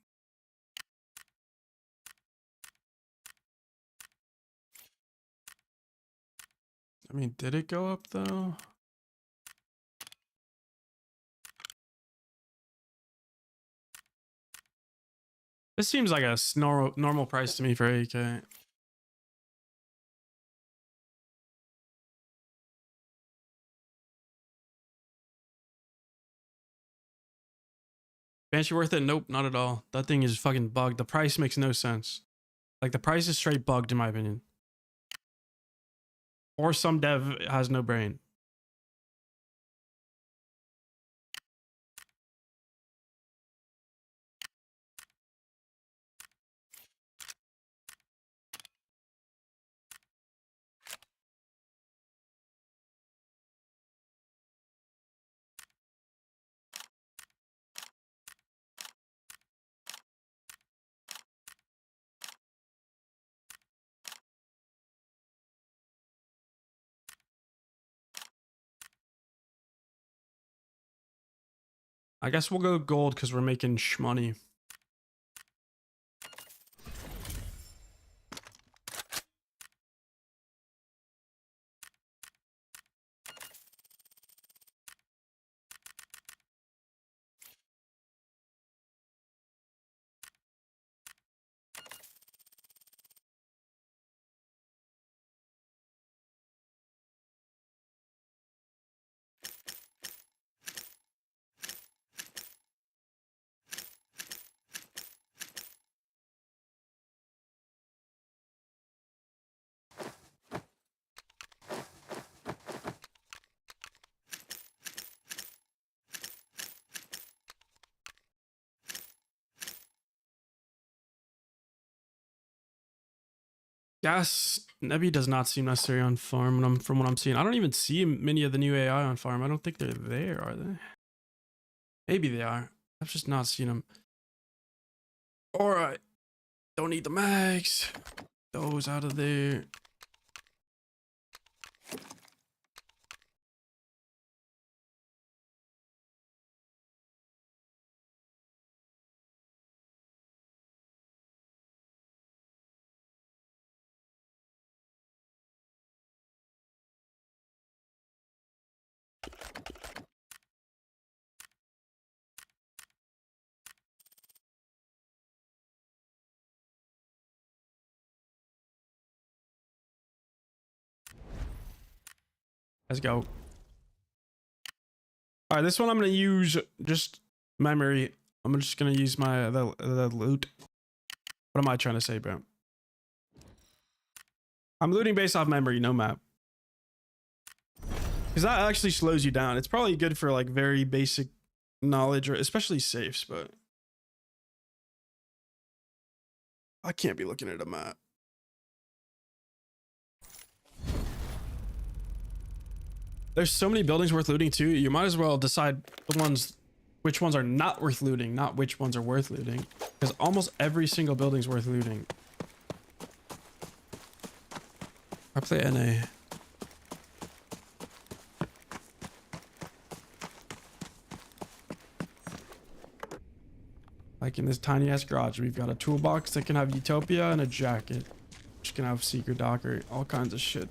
I mean, did it go up though? This seems like a normal price to me for AK. Banshee worth it? Nope, not at all. That thing is fucking bugged. The price makes no sense. Like, the price is straight bugged in my opinion. Or some dev has no brain. I guess we'll go gold because we're making shmoney. Gas Nebby does not seem necessary on farm from what I'm seeing. I don't even see many of the new AI on farm. I don't think they're there, are they? Maybe they are. I've just not seen them. Alright. Don't need the mags. Those out of there. Let's go. All right, this one I'm gonna use just memory. I'm just gonna use my the loot. What am I trying to say, bro? I'm looting based off memory, no map. Because that actually slows you down. It's probably good for like very basic knowledge, or especially safes, but I can't be looking at a map. There's so many buildings worth looting too. You might as well decide which ones are not worth looting, not which ones are worth looting. Because almost every single building's worth looting. I play NA. Like in this tiny ass garage, we've got a toolbox that can have Utopia and a jacket, which can have secret docker, all kinds of shit.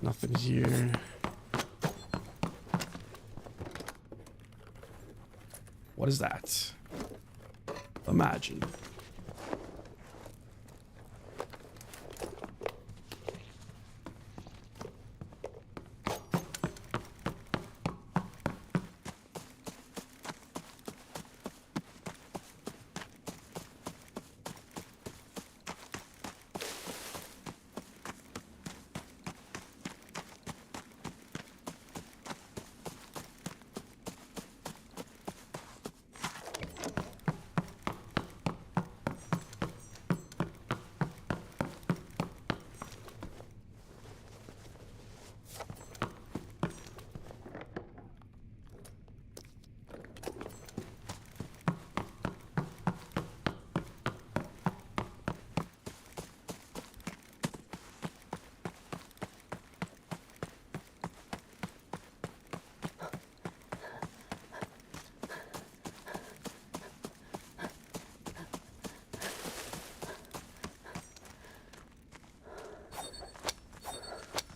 Nothing here. What is that? Imagine.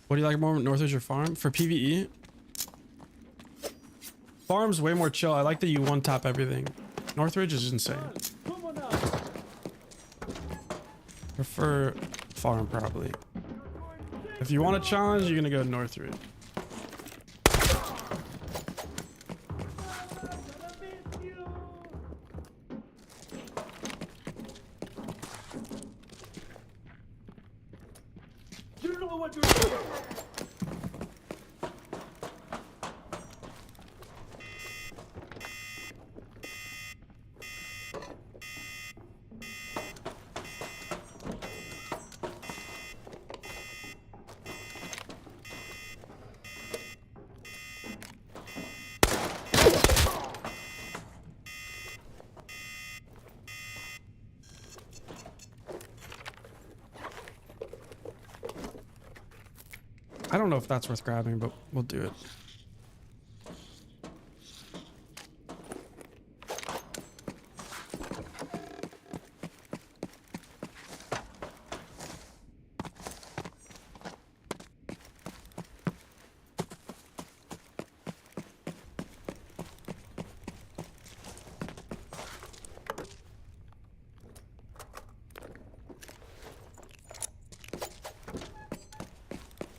What do you like more, Northridge or Farm? For PvE? Farm's way more chill. I like that you one-tap everything. Northridge is insane. Come on now. Prefer Farm, probably. If you want a challenge, you're gonna go Northridge. You don't know what you're doing. I don't know if that's worth grabbing, but we'll do it.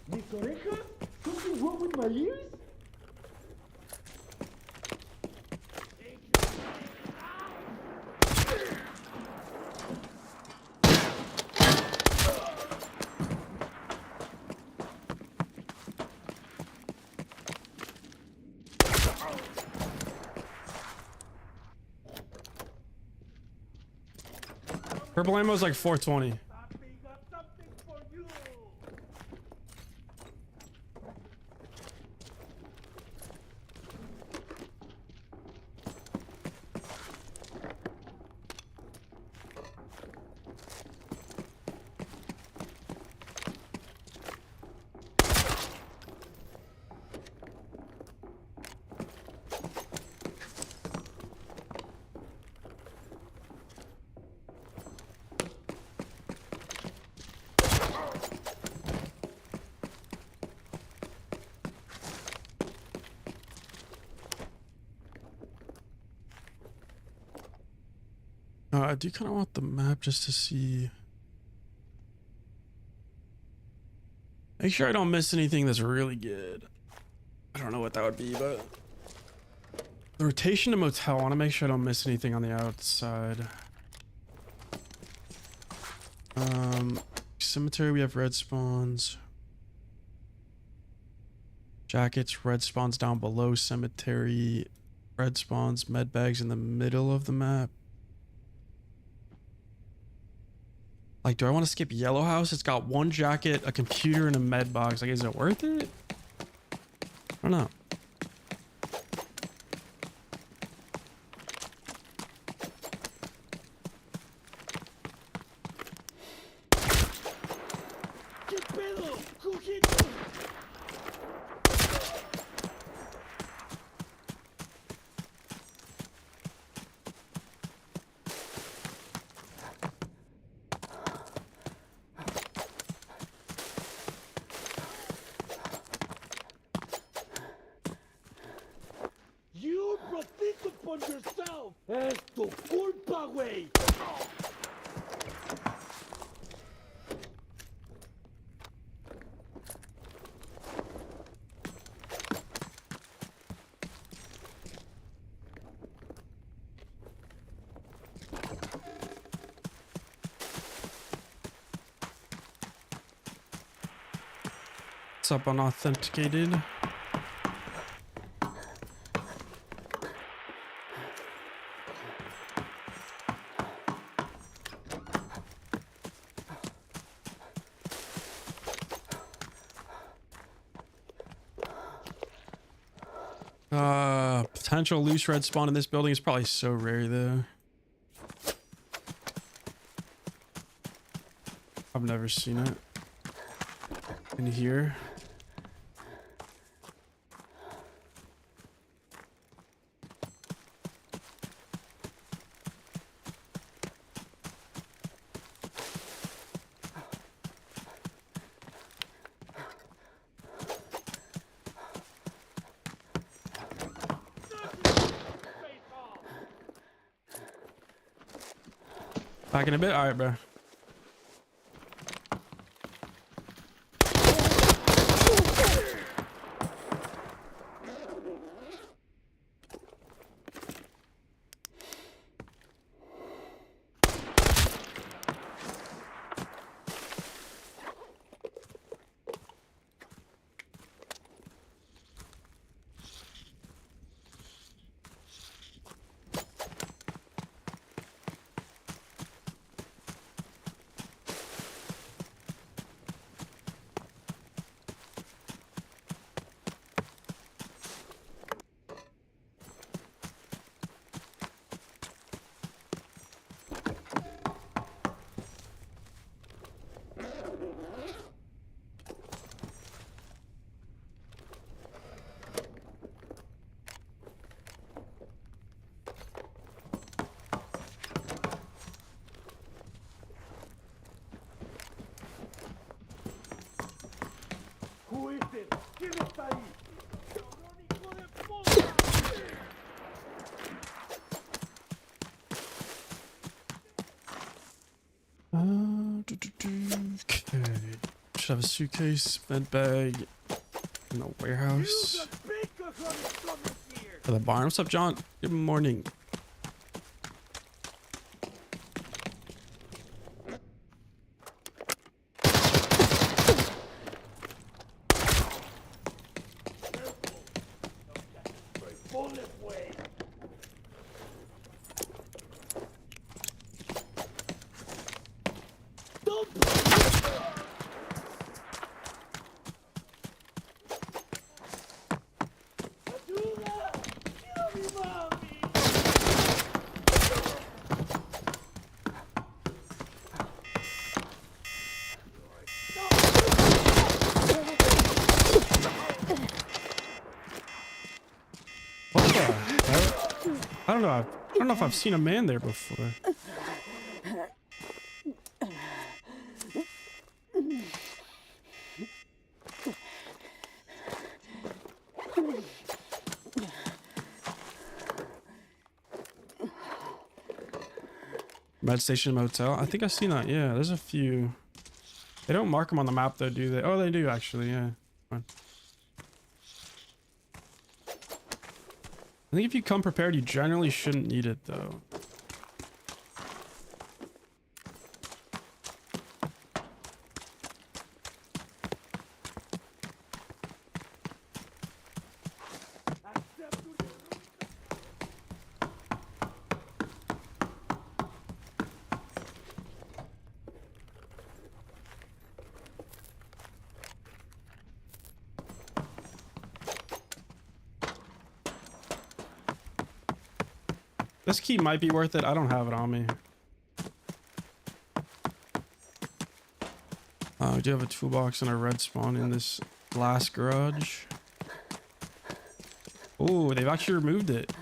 Mis orejas? Something wrong with my ears? Purple ammo is like 420. Papi got something for you. I do kind of want the map just to see. Make sure I don't miss anything that's really good. I don't know what that would be, but the rotation to motel. I want to make sure I don't miss anything on the outside. Cemetery, we have red spawns. Jackets, red spawns down below cemetery. Red spawns, med bags in the middle of the map. Like, do I want to skip Yellow House? It's got one jacket, a computer, and a med box. Like, is it worth it? I don't know. ¿Qué pedo? ¡Cojito! on yourself. Es tu culpa, güey. What's up, unauthenticated? Potential loose red spawn in this building is probably so rare though. I've never seen it in here. Back in a bit? Alright, bro. Who is it? ¿Quién está ahí? ¡Cabrón, hijo de puta! Okay. Should have a suitcase, med bag, in the warehouse. For the barn. What's up, John? Good morning. I don't know if I've seen a man there before. Med station motel. I think I've seen that. Yeah, there's a few. They don't mark them on the map though, do they? Oh, they do actually. Yeah. Fine. I think if you come prepared, you generally shouldn't need it though. This key might be worth it. I don't have it on me. We do have a toolbox and a red spawn in this last garage. Oh, they've actually removed it.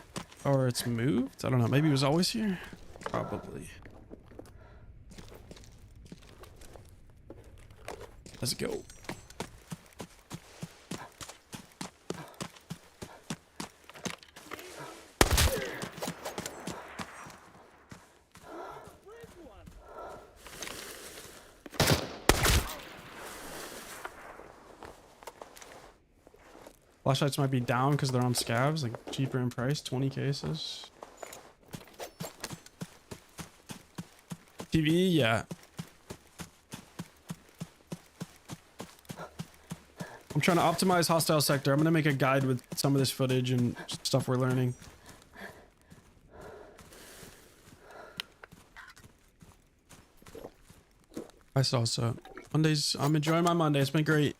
Or it's moved? I don't know. Maybe it was always here? Probably. Let's go. Flashlights might be down because they're on scavs, like cheaper in price, 20 cases. PvE, yeah. I'm trying to optimize hostile sector. I'm gonna make a guide with some of this footage and stuff we're learning. I saw so. Mondays, I'm enjoying my Monday. It's been great.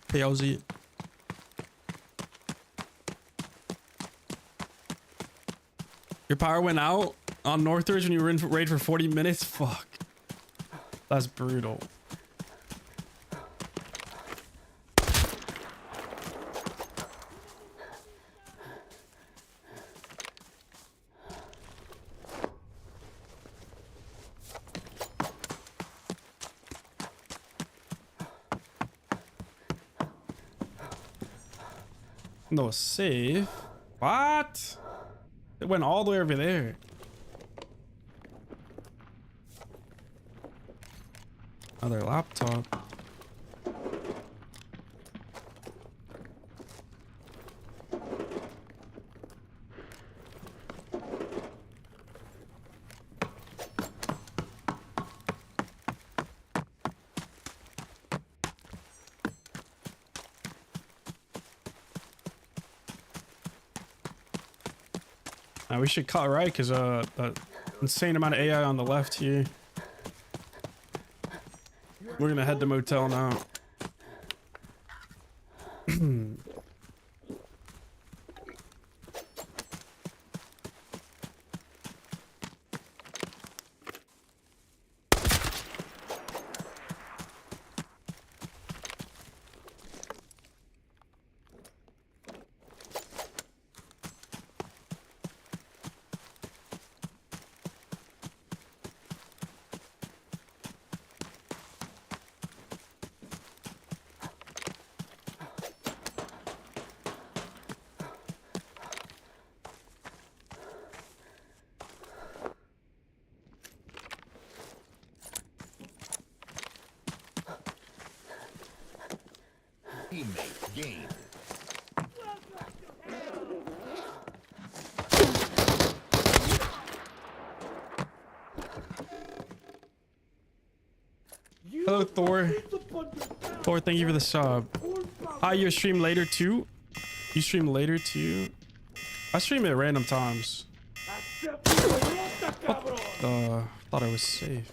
KLZ. Your power went out on Northridge when you were in raid for 40 minutes? Fuck. That's brutal. No save. What? It went all the way over there. Another laptop. We should cut right because that insane amount of AI on the left here. We're gonna head to motel now. Teammate gained. Hello, Thor. Thor, thank you for the sub. Hi, you stream later too? You stream later too? I stream at random times. Thought I was safe.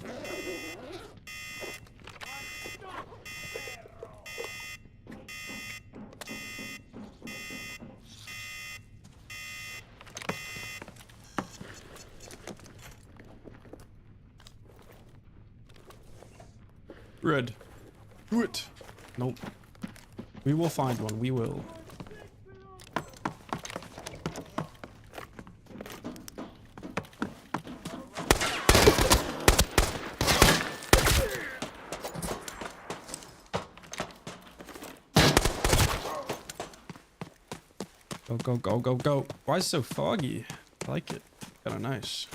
Red. Do it. Nope. We will find one. We will. Go, go, go, go, go. Why is it so foggy? I like it. Kind of nice.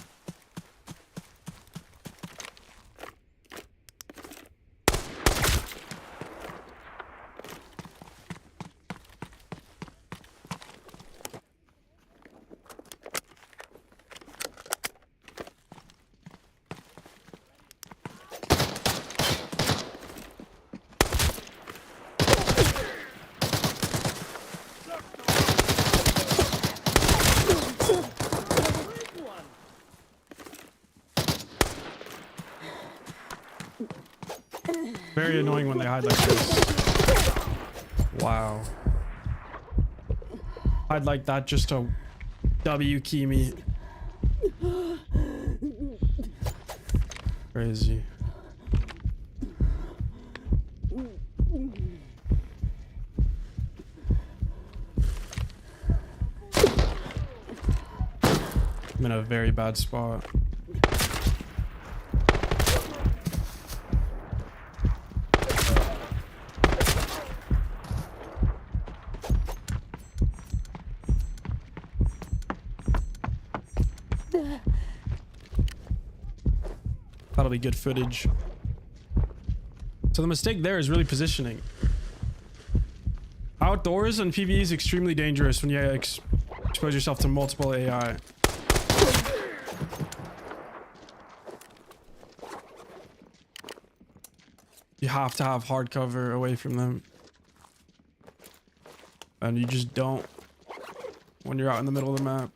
Very annoying when they hide like this. Wow. Hide like that just to W key me. Crazy. I'm in a very bad spot. That'll be good footage. So the mistake there is really positioning. I Outdoors and PvE is extremely dangerous when you expose yourself to multiple AI. You have to have hard cover away from them. And you just don't when you're out in the middle of the map.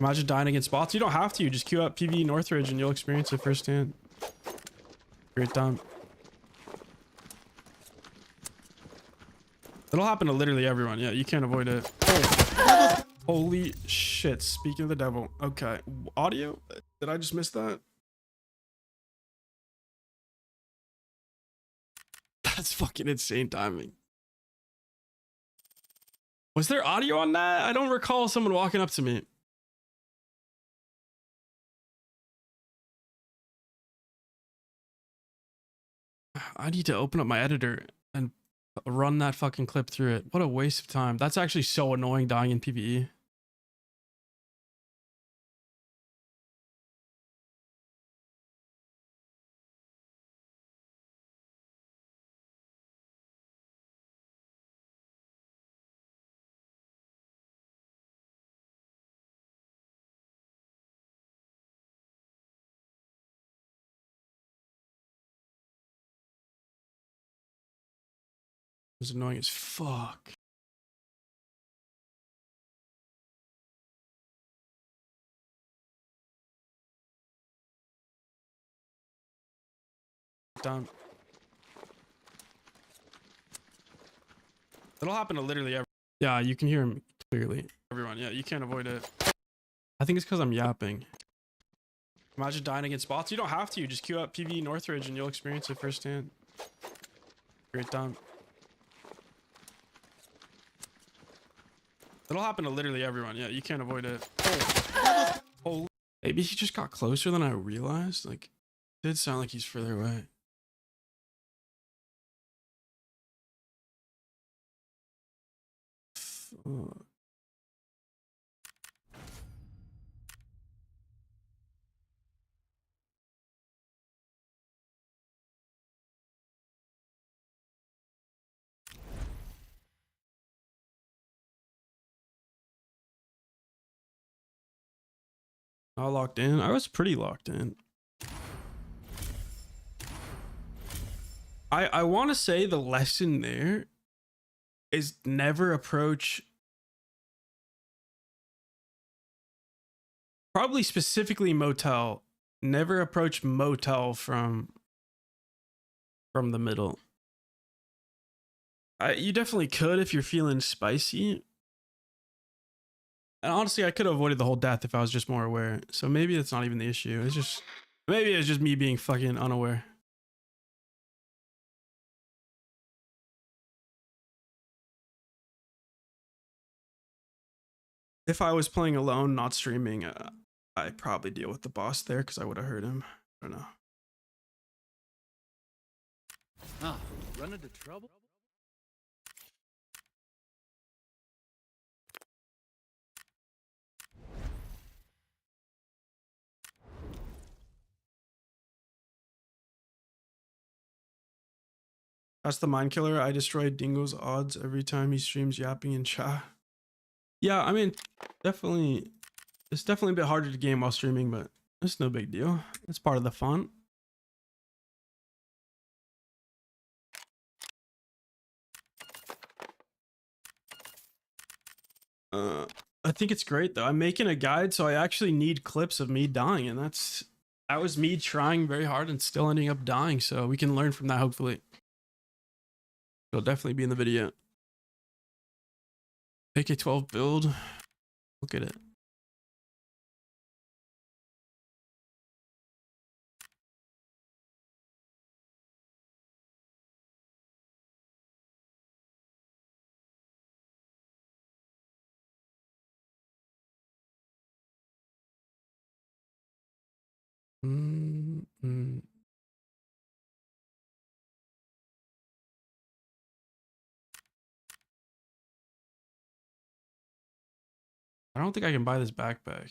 Imagine dying against bots. You don't have to. You just queue up PvE Northridge and you'll experience it firsthand. Great time. It'll happen to literally everyone. Yeah, you can't avoid it. Oh. Holy shit. Speaking of the devil. Okay. Audio? Did I just miss that? That's fucking insane timing. Was there audio on that? I don't recall someone walking up to me. I need to open up my editor and run that fucking clip through it. What a waste of time. That's actually so annoying dying in PvE. It was annoying as fuck. Done. It'll happen to literally everyone. Yeah, you can hear him clearly. Everyone, yeah, you can't avoid it. I think it's because I'm yapping. Imagine dying against bots. You don't have to. You just queue up PvE Northridge and you'll experience it firsthand. Great time. It'll happen to literally everyone. Yeah, you can't avoid it. Oh. Maybe he just got closer than I realized. Like, it did sound like he's further away. Fuck. Not locked in. I was pretty locked in. I want to say the lesson there is never approach, probably specifically motel, never approach motel from the middle. You definitely could if you're feeling spicy. And honestly, I could have avoided the whole death if I was just more aware. So maybe that's not even the issue. It's just, maybe it's just me being fucking unaware. If I was playing alone, not streaming, I'd probably deal with the boss there because I would have heard him. I don't know. Ah, run into trouble? That's the mind killer. I destroyed Dingo's odds every time he streams yapping in chat. Yeah, I mean, definitely, it's definitely a bit harder to game while streaming, but it's no big deal. It's part of the fun. I think it's great though. I'm making a guide, so I actually need clips of me dying, and that was me trying very hard and still ending up dying. So we can learn from that, hopefully. It'll definitely be in the video. AK-12 build. Look at it. I don't think I can buy this backpack.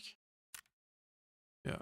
Yeah.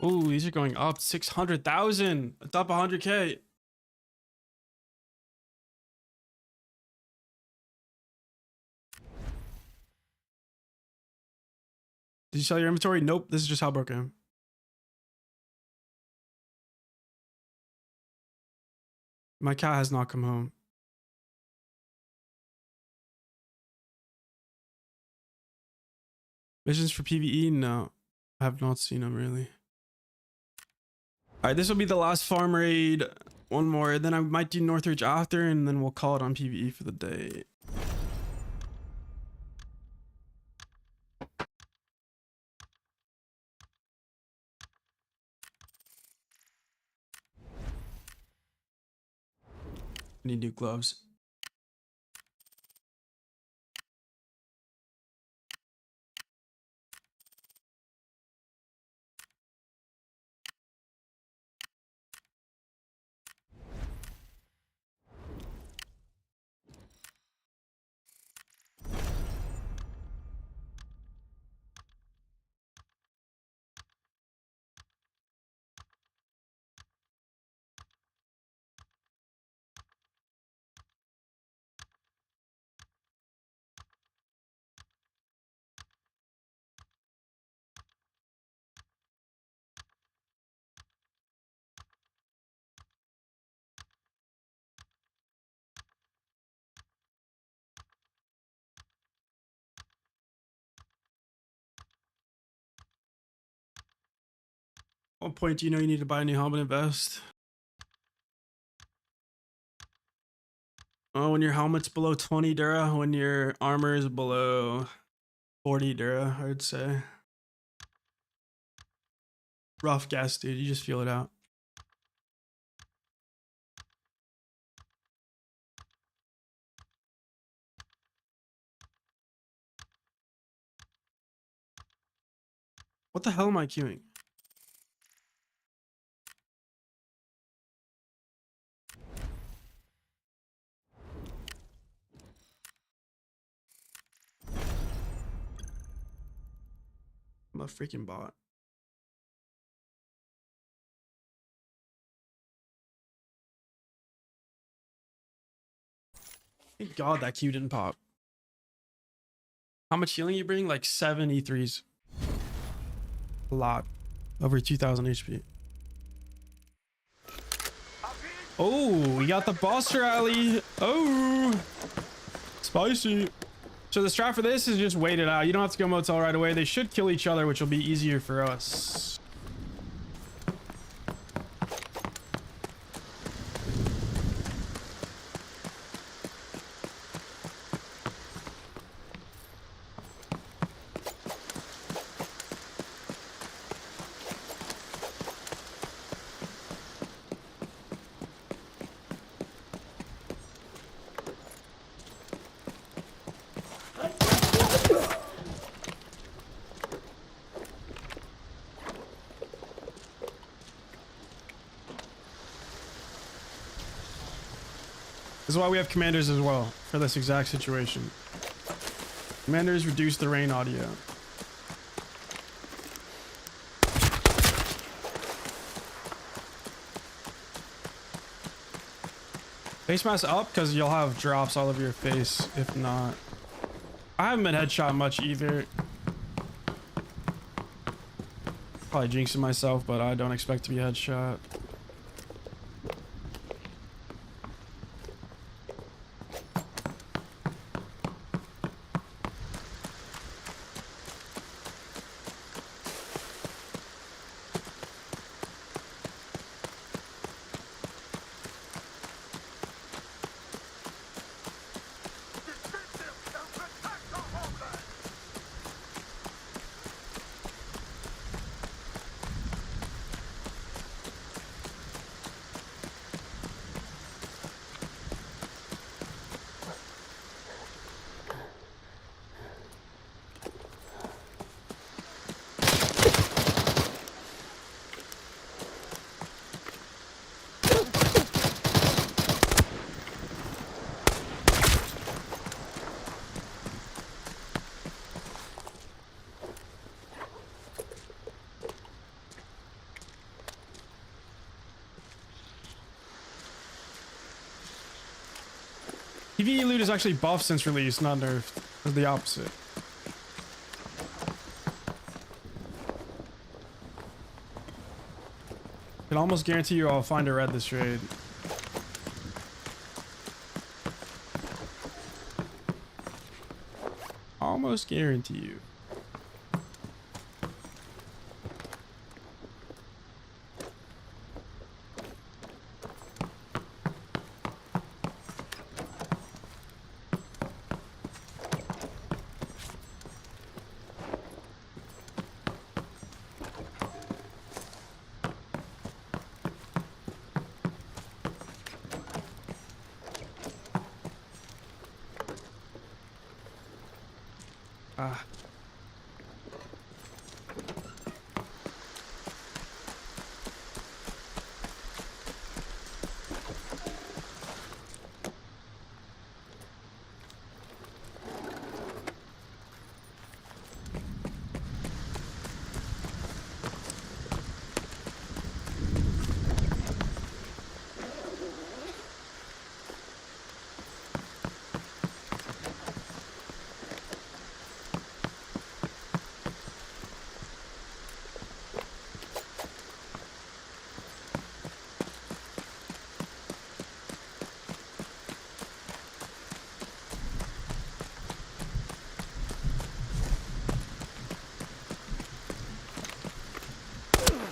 Oh, these are going up 600,000. It's up 100K. Did you sell your inventory? Nope. This is just how broke I am. My cat has not come home. Missions for PvE? No. I have not seen them really. Alright, this will be the last farm raid. One more. Then I might do Northridge after, and then we'll call it on PvE for the day. Need new gloves. What point do you know you need to buy a new helmet and vest? Oh, when your helmet's below 20 Dura, when your armor is below 40 Dura, I would say. Rough guess, dude. You just feel it out. What the hell am I queuing? I'm a freaking bot. Thank God that queue didn't pop. How much healing you bring? Like 73s. A lot. Over 2,000 HP. Oh, we got the boss rally. Oh, spicy. So the strat for this is just wait it out. You don't have to go motel right away. They should kill each other, which will be easier for us. This is why we have commanders as well, for this exact situation. Commanders reduce the rain audio. Face mask up, because you'll have drops all over your face, if not. I haven't been headshot much either. Probably jinxing myself, but I don't expect to be headshot. PvE loot is actually buffed since release, not nerfed. It's the opposite. Can almost guarantee you I'll find a red this raid. Almost guarantee you. Ah.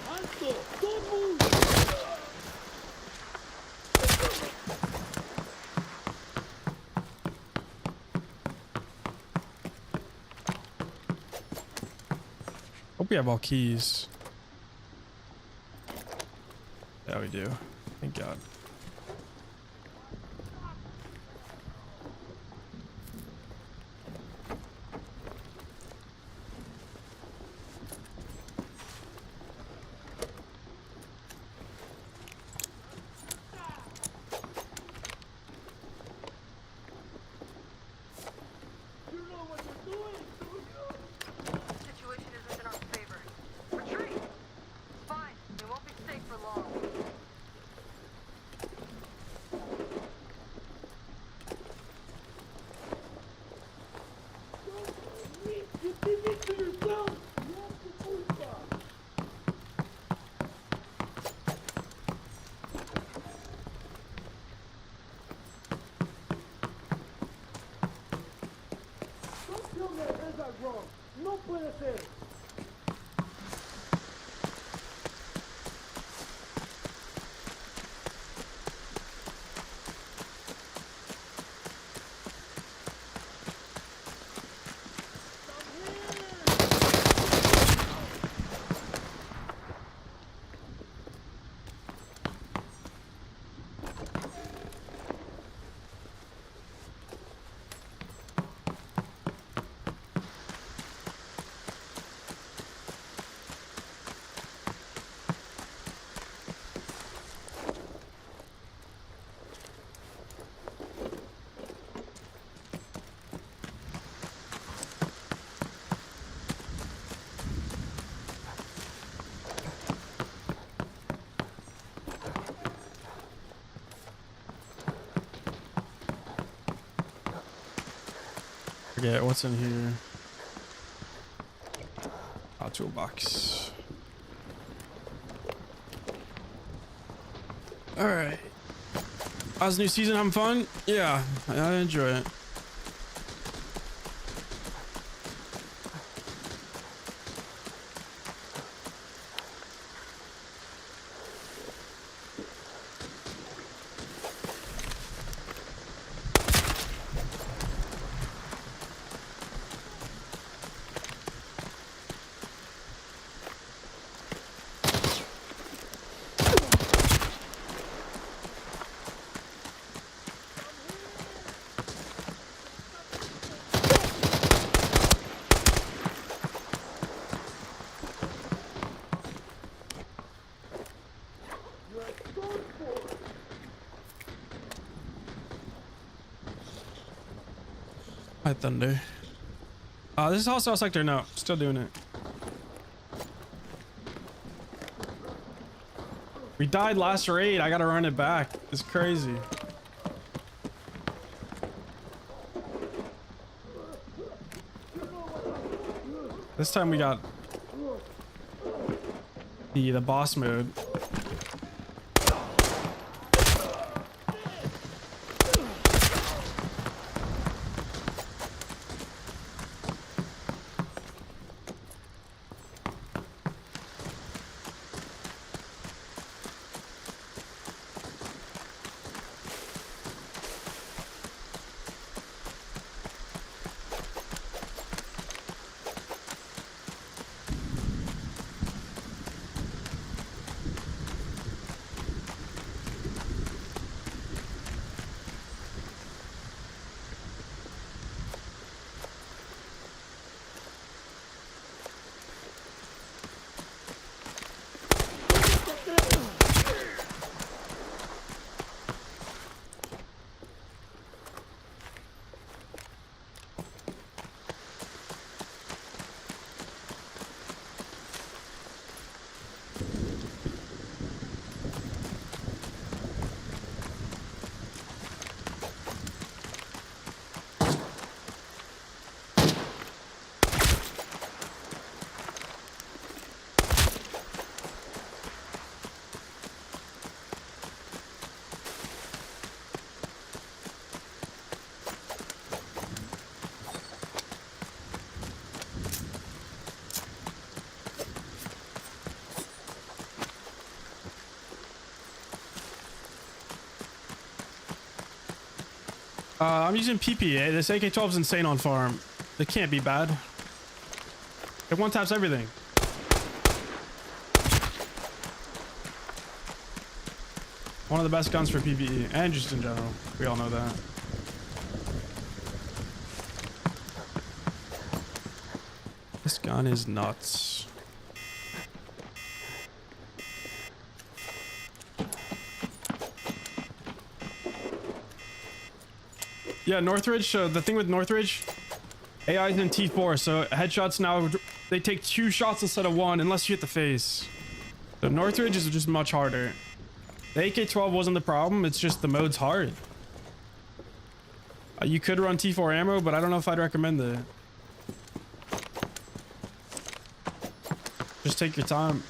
Alto! Don't move! Hope we have all keys. Yeah, we do. Thank God. You know what you're doing, don't you? Situation isn't in our favor. Retreat! Fine, we won't be safe for long. You did this to yourself! You have to push back! Don't tell me I heard that wrong! No puede ser! Forget what's in here. Ah, toolbox. All right. How's the new season? Having fun? Yeah, I enjoy it. Hi, Thunder. This is also sector. No, still doing it. We died last raid. I gotta run it back. It's crazy. This time we got the boss mode. I'm using PPA. This AK-12 is insane on farm. It can't be bad. It one taps everything. One of the best guns for PvE and just in general. We all know that. This gun is nuts. Yeah, Northridge, the thing with Northridge, AI is in T4, so headshots now, they take 2 shots instead of 1, unless you hit the face. So Northridge is just much harder. The AK-12 wasn't the problem, it's just the mode's hard. You could run T4 ammo, but I don't know if I'd recommend it. Just take your time.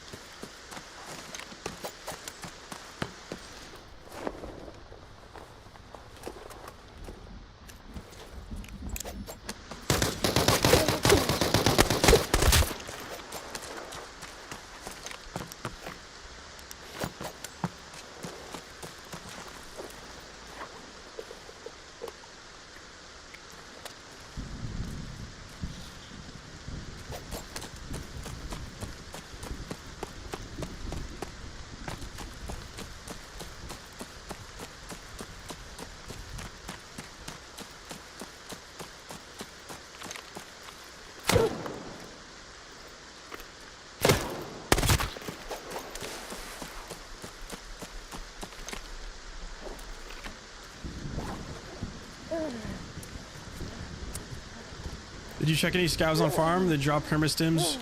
Did you check any scavs on farm? They drop perma stims.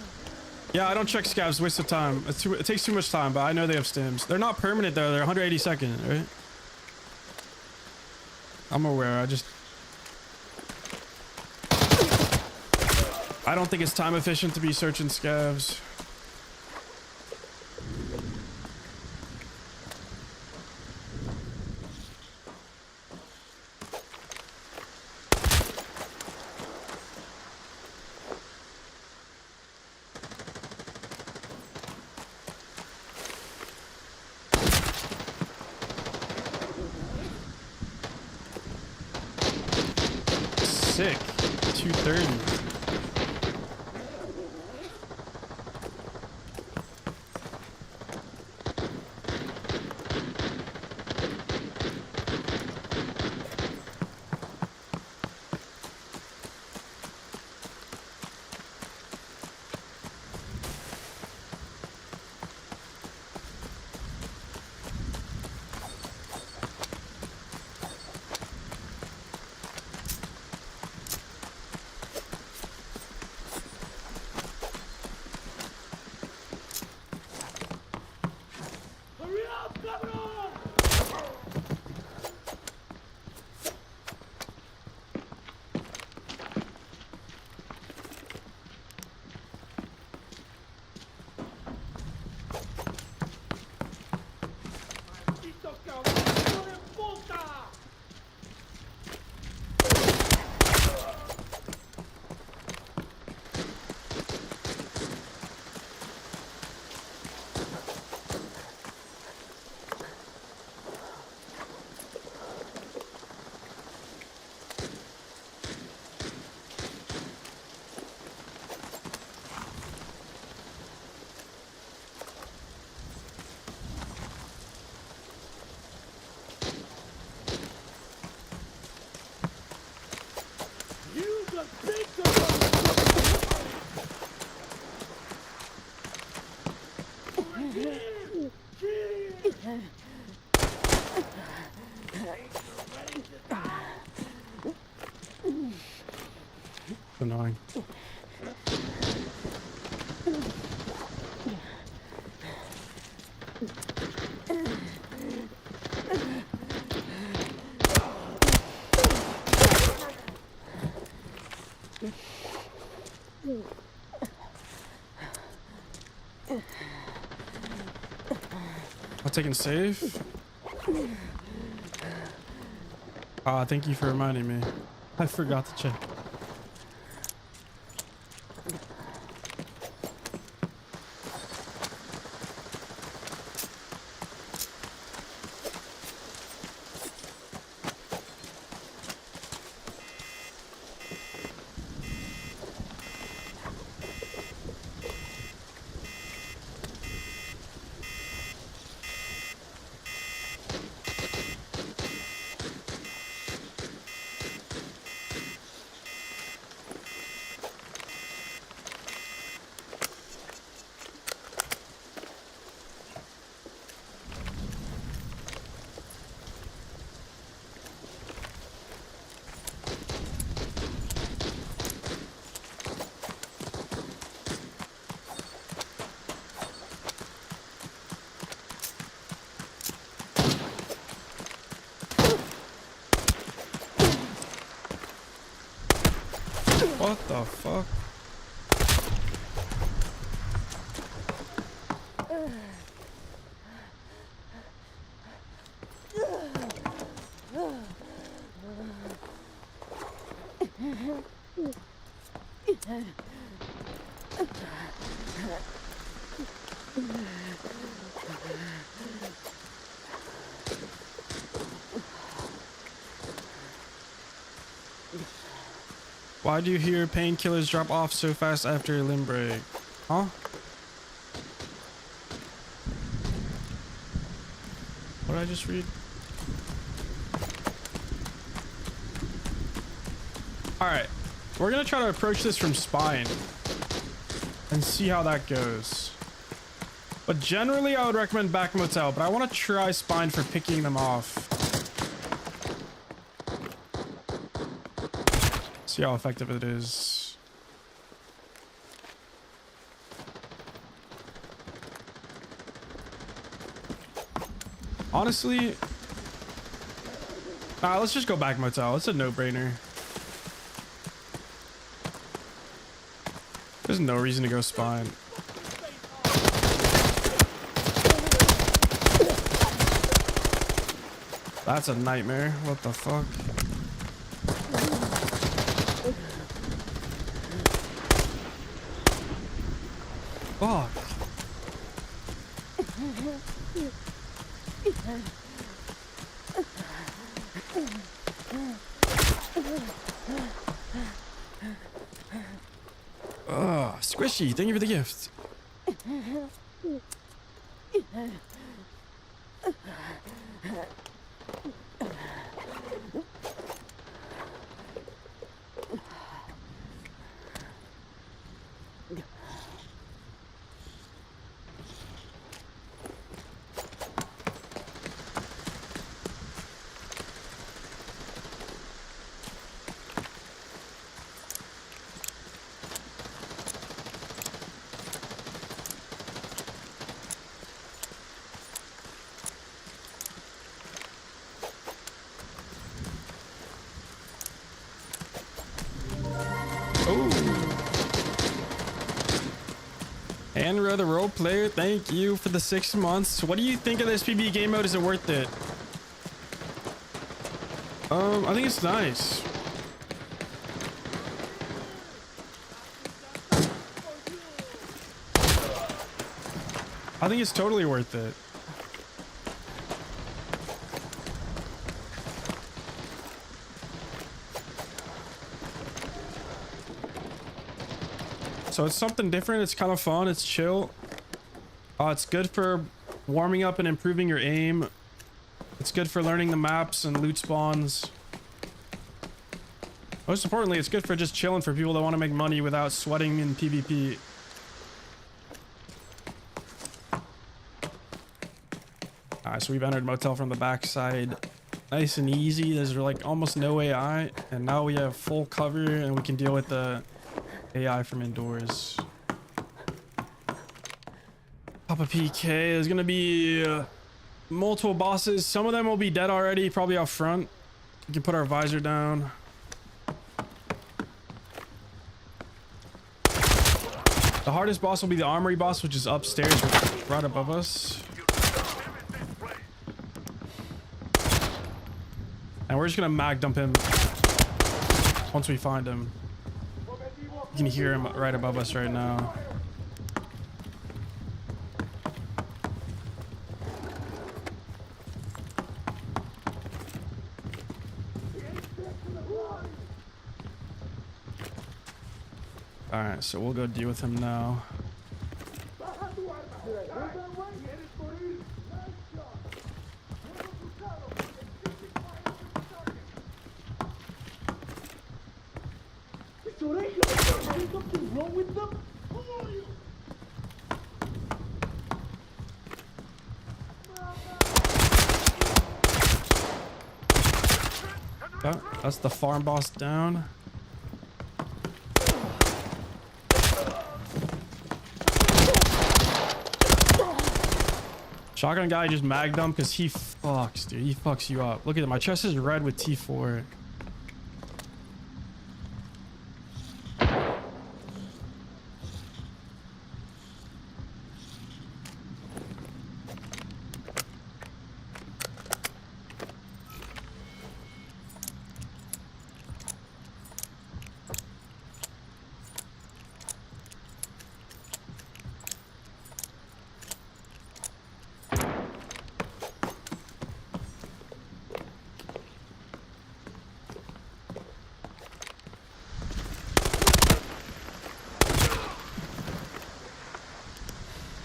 Yeah, I don't check scavs. Waste of time. It takes too much time, but I know they have stims. They're not permanent though. They're 180 second, right? I'm aware. I don't think it's time efficient to be searching scavs. Sick. 230. the pizza! Annoying. I'll take and save. Ah, thank you for reminding me. I forgot to check. What the fuck? Why do you hear painkillers drop off so fast after a limb break? Huh? What did I just read? Alright. We're gonna try to approach this from spine and see how that goes. But generally I would recommend back motel, but I want to try spine for picking them off. See how effective it is. Honestly, let's just go back motel. It's a no-brainer. There's no reason to go spine. That's a nightmare. What the fuck? Fuck. Oh, squishy. Thank you for the gift. Andrew, the role player, thank you for the 6 months. What do you think of this PvE game mode? Is it worth it? I think it's nice. I think it's totally worth it. So it's something different. It's kind of fun. It's chill. It's good for warming up and improving your aim. It's good for learning the maps and loot spawns. Most importantly, it's good for just chilling for people that want to make money without sweating in PvP. Alright, so we've entered motel from the backside. Nice and easy. There's like almost no AI. And now we have full cover and we can deal with the AI from indoors. Pop a PK. There's gonna be multiple bosses. Some of them will be dead already, probably out front. We can put our visor down. The hardest boss will be the armory boss, which is upstairs right above us. And we're just gonna mag dump him once we find him. You can hear him right above us right now. Alright, so we'll go deal with him now. Something wrong with them? Who are you? Oh, that's the farm boss down. Shotgun guy just magged him because he fucks, dude. He fucks you up. Look at it. My chest is red with T4.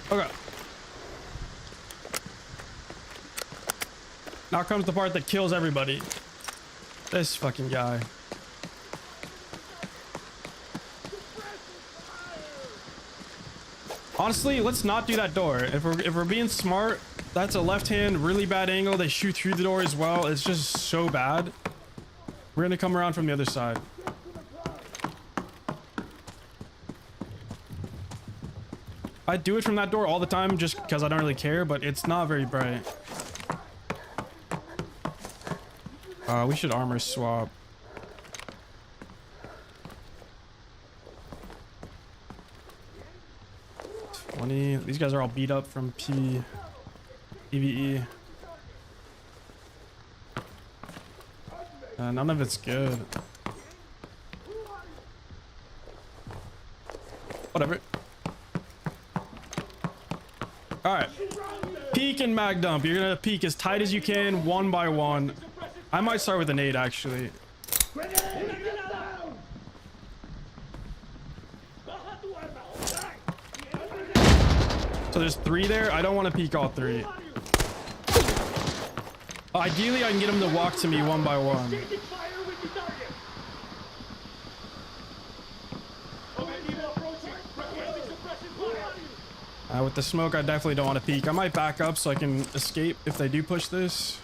Okay. Now comes the part that kills everybody. This fucking guy. Honestly, let's not do that door. If we're being smart, that's a left hand, really bad angle. They shoot through the door as well. It's just so bad. We're gonna come around from the other side. I do it from that door all the time just because I don't really care, but it's not very bright. We should armor swap. 20. These guys are all beat up from PvE. None of it's good. Whatever. All right, peek and mag dump. You're gonna peek as tight as you can, one by one. I might start with a nade actually. So there's 3 there. I don't want to peek all 3. Ideally, I can get them to walk to me one by one. With the smoke, I definitely don't want to peek. I might back up so I can escape if they do push this.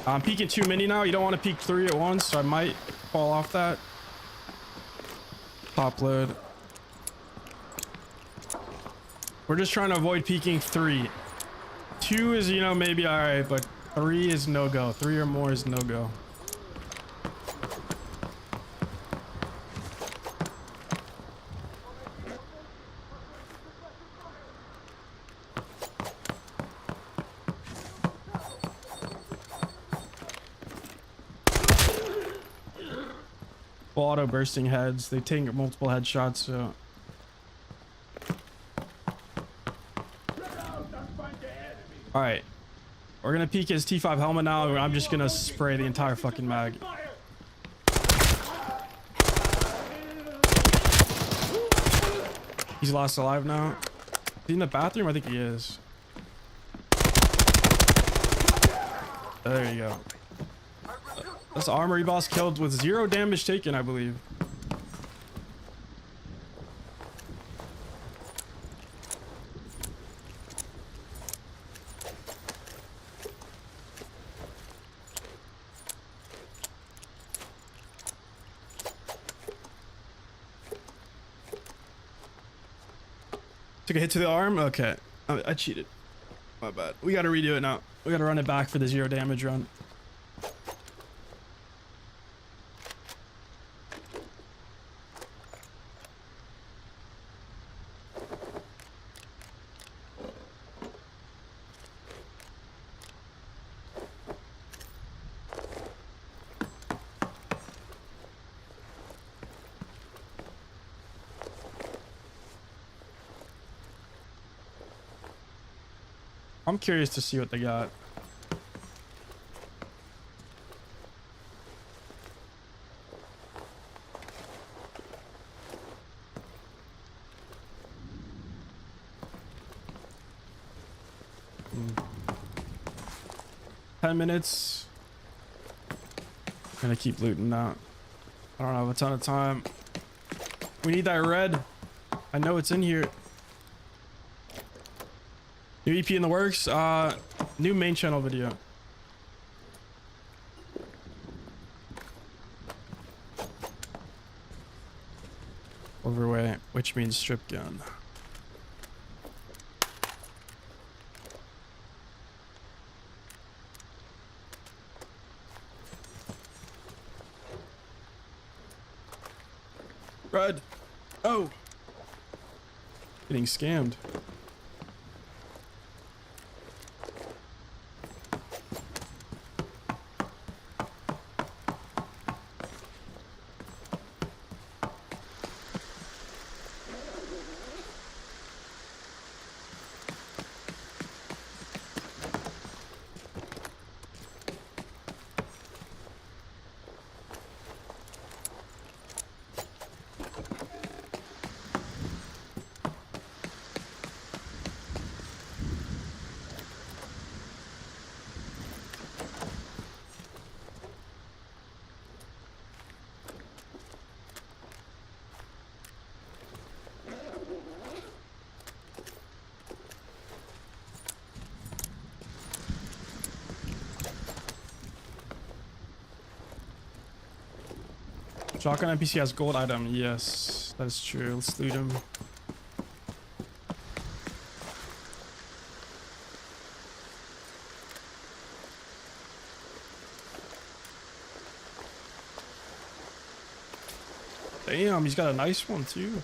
I'm peeking too many now. You don't want to peek 3 at once, so I might fall off that. Top load. We're just trying to avoid peeking 3. 2 is, you know, maybe all right, but 3 is no go. 3 or more is no go. Auto bursting heads. They take multiple headshots, so. All right, we're gonna peek his T5 helmet now, and I'm just gonna spray the entire fucking mag. He's lost alive now. Is he in the bathroom? I think he is. There you go. This armory boss killed with 0 damage taken, I believe. Took a hit to the arm? Okay. I cheated. My bad. We gotta redo it now. We gotta run it back for the 0 damage run. I'm curious to see what they got. Hmm. 10 minutes. I'm gonna keep looting that. I don't have a ton of time. We need that red. I know it's in here. New EP in the works. New main channel video. Overweight, which means strip gun. Red. Oh. Getting scammed. Shotgun NPC has gold item. Yes, that is true. Let's loot him. Damn, he's got a nice one too.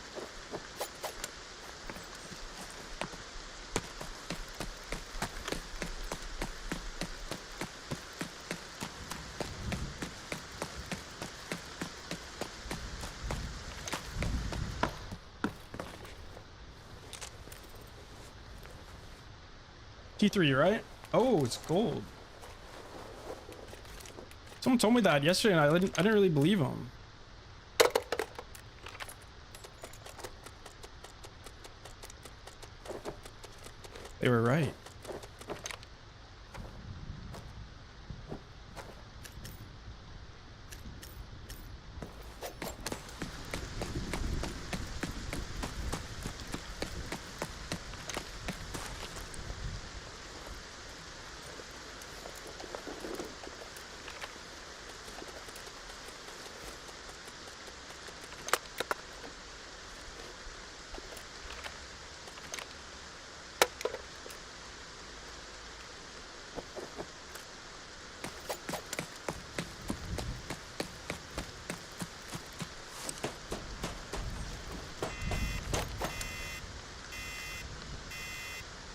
T3, right? Oh, it's gold. Someone told me that yesterday and I didn't really believe them. They were right.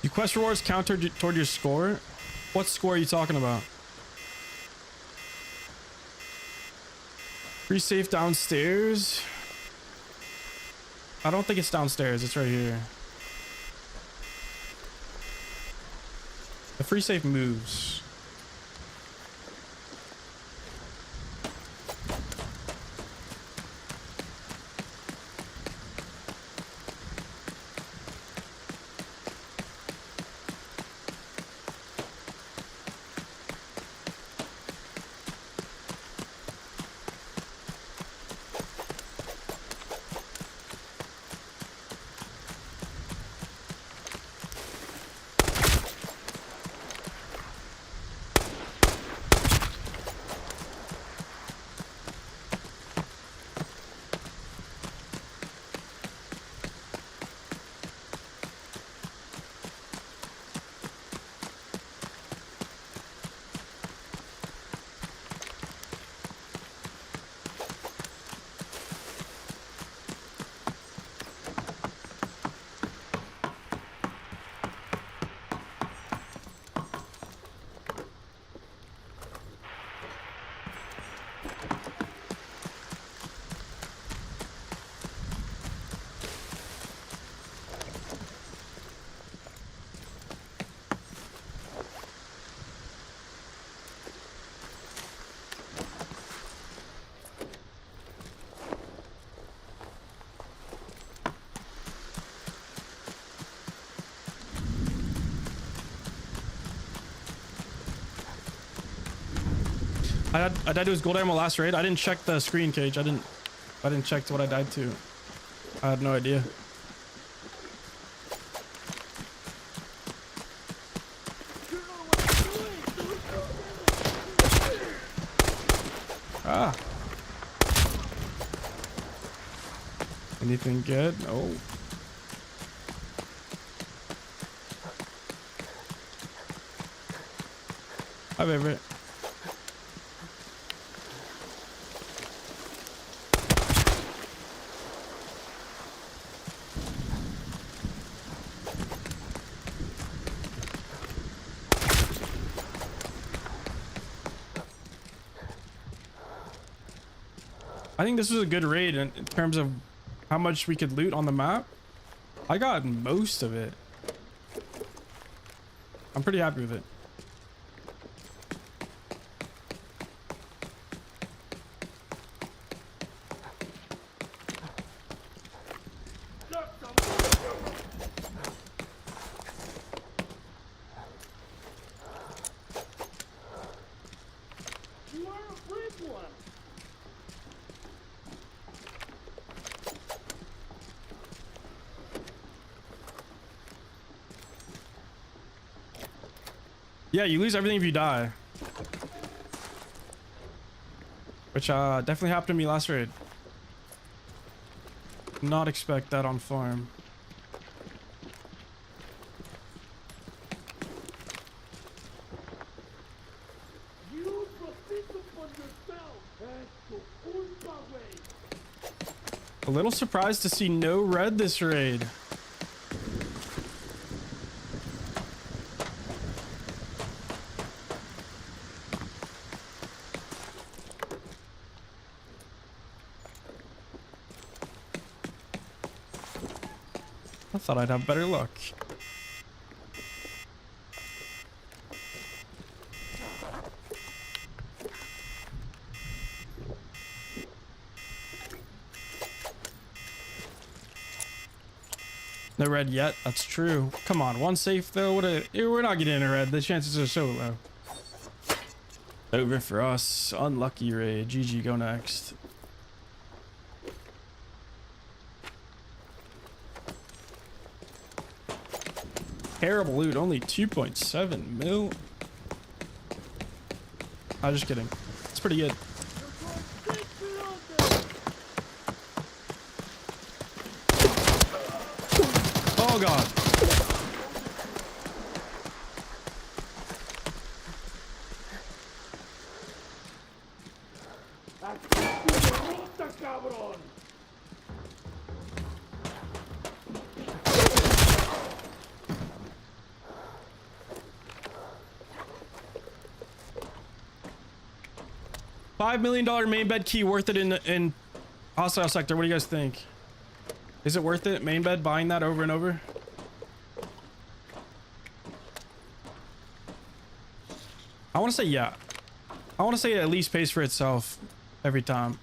You quest rewards counter toward your score? What score are you talking about? Free safe downstairs? I don't think it's downstairs. It's right here. The free safe moves. I died to his gold ammo last raid. I didn't check the screen, Cage. I didn't check what I died to. I had no idea. Ah. Anything good? No. Hi, favorite. I think this was a good raid in terms of how much we could loot on the map. I got most of it. I'm pretty happy with it. You are a brave one. Yeah, you lose everything if you die. Which definitely happened to me last raid. Not expect that on farm. You proceed upon yourself. Es tu culpa, güey. A little surprised to see no red this raid. I thought I'd have better luck. No red yet. That's true. Come on, one safe though. We're not getting a red. The chances are so low. Over for us. Unlucky raid. GG. Go next. Terrible loot. Only 2.7 mil. I'm just kidding. It's pretty good. Oh god. ¡Derrota, cabrón! $5 million main bed key worth it in hostile sector. What do you guys think? Is it worth it? Main bed, buying that over and over? I want to say yeah. I want to say it at least pays for itself every time.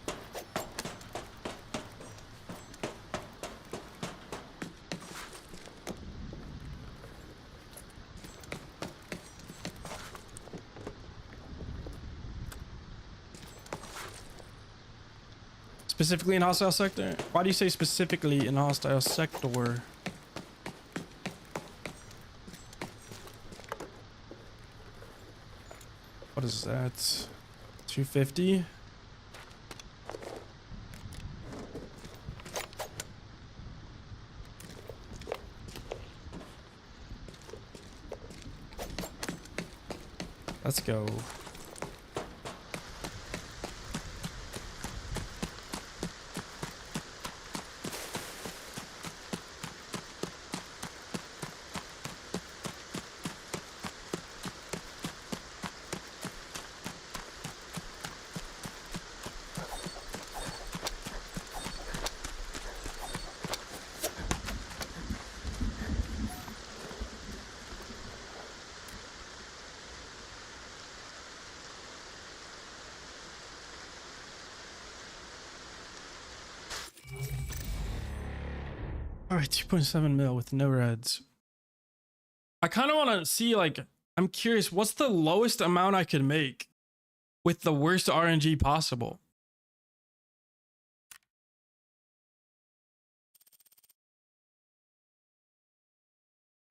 Specifically in hostile sector? Why do you say specifically in hostile sector? What is that? 250? Let's go. All right, 2.7 mil with no reds. I kind of want to see, like, I'm curious, what's the lowest amount I could make? with the worst RNG possible.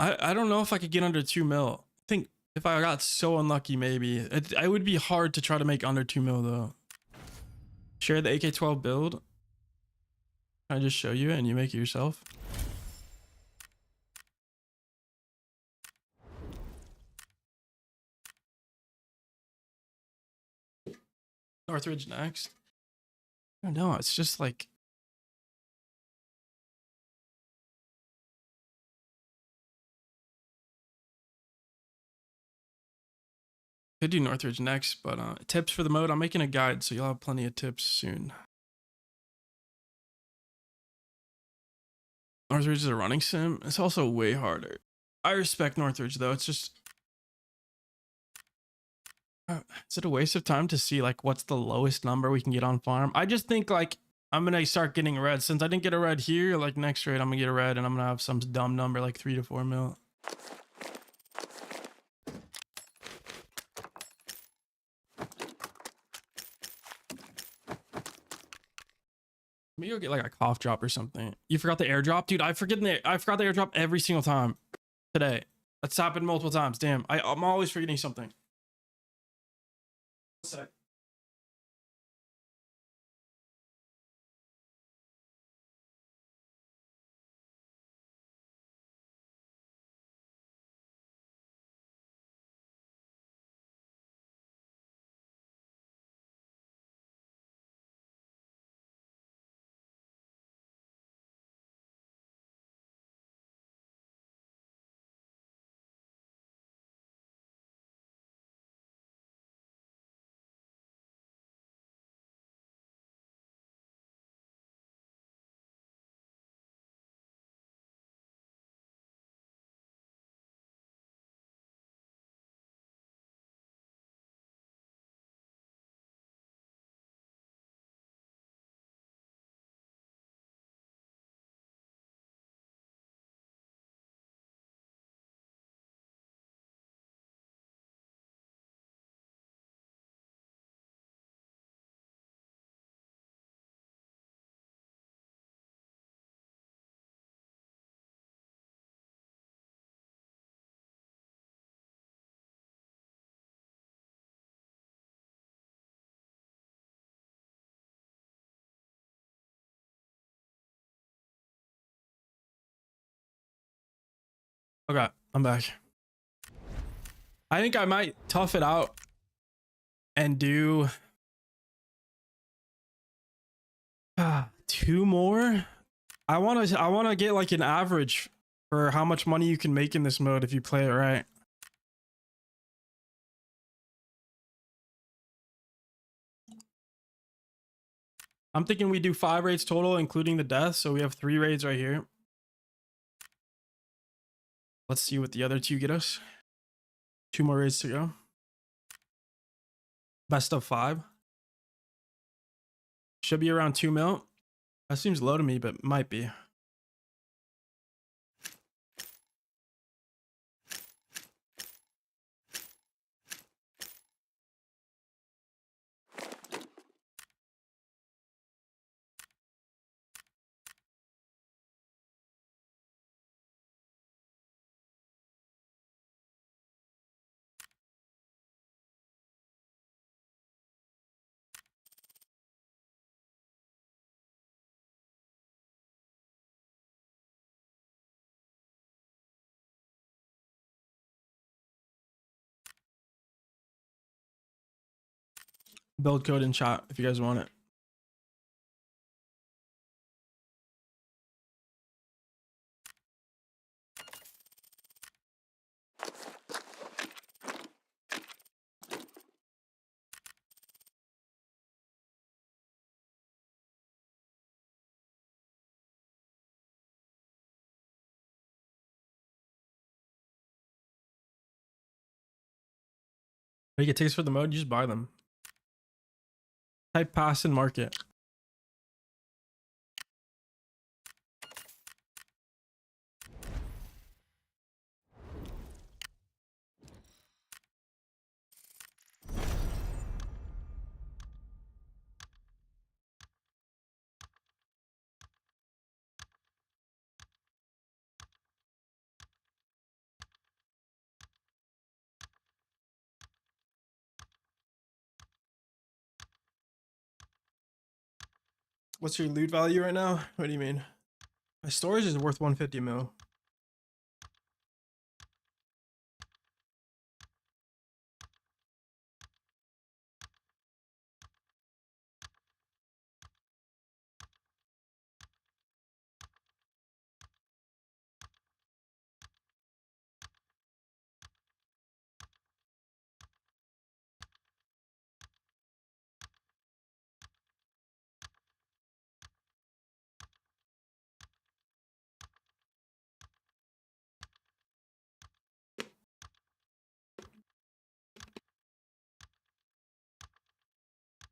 I don't know if I could get under 2 mil. I think if I got so unlucky, maybe. It would be hard to try to make under 2 mil though. Share the AK-12 build. Can I just show you it and you make it yourself? Northridge next. I don't know. It's just like. Could do Northridge next, but tips for the mode. I'm making a guide, so you'll have plenty of tips soon. Northridge is a running sim. It's also way harder. I respect Northridge though. It's just. Is it a waste of time to see like what's the lowest number we can get on farm? I just think like I'm gonna start getting red since I didn't get a red here. Like next raid, I'm gonna get a red and I'm gonna have some dumb number like 3 to 4 mil. Maybe you'll get like a cough drop or something. You forgot the airdrop, dude. I forgot the airdrop every single time today. That's happened multiple times. Damn, I'm always forgetting something. 1 sec. Okay, I'm back. I think I might tough it out and do 2 more. I want to get like an average for how much money you can make in this mode if you play it right. I'm thinking we do 5 raids total, including the death. So we have 3 raids right here. Let's see what the other 2 get us. 2 more raids to go. Best of 5. Should be around 2 mil. That seems low to me, but might be. Build code in chat if you guys want it. You get tickets for the mode, you just buy them. Type pass in market. What's your loot value right now? What do you mean? My storage is worth 150 mil.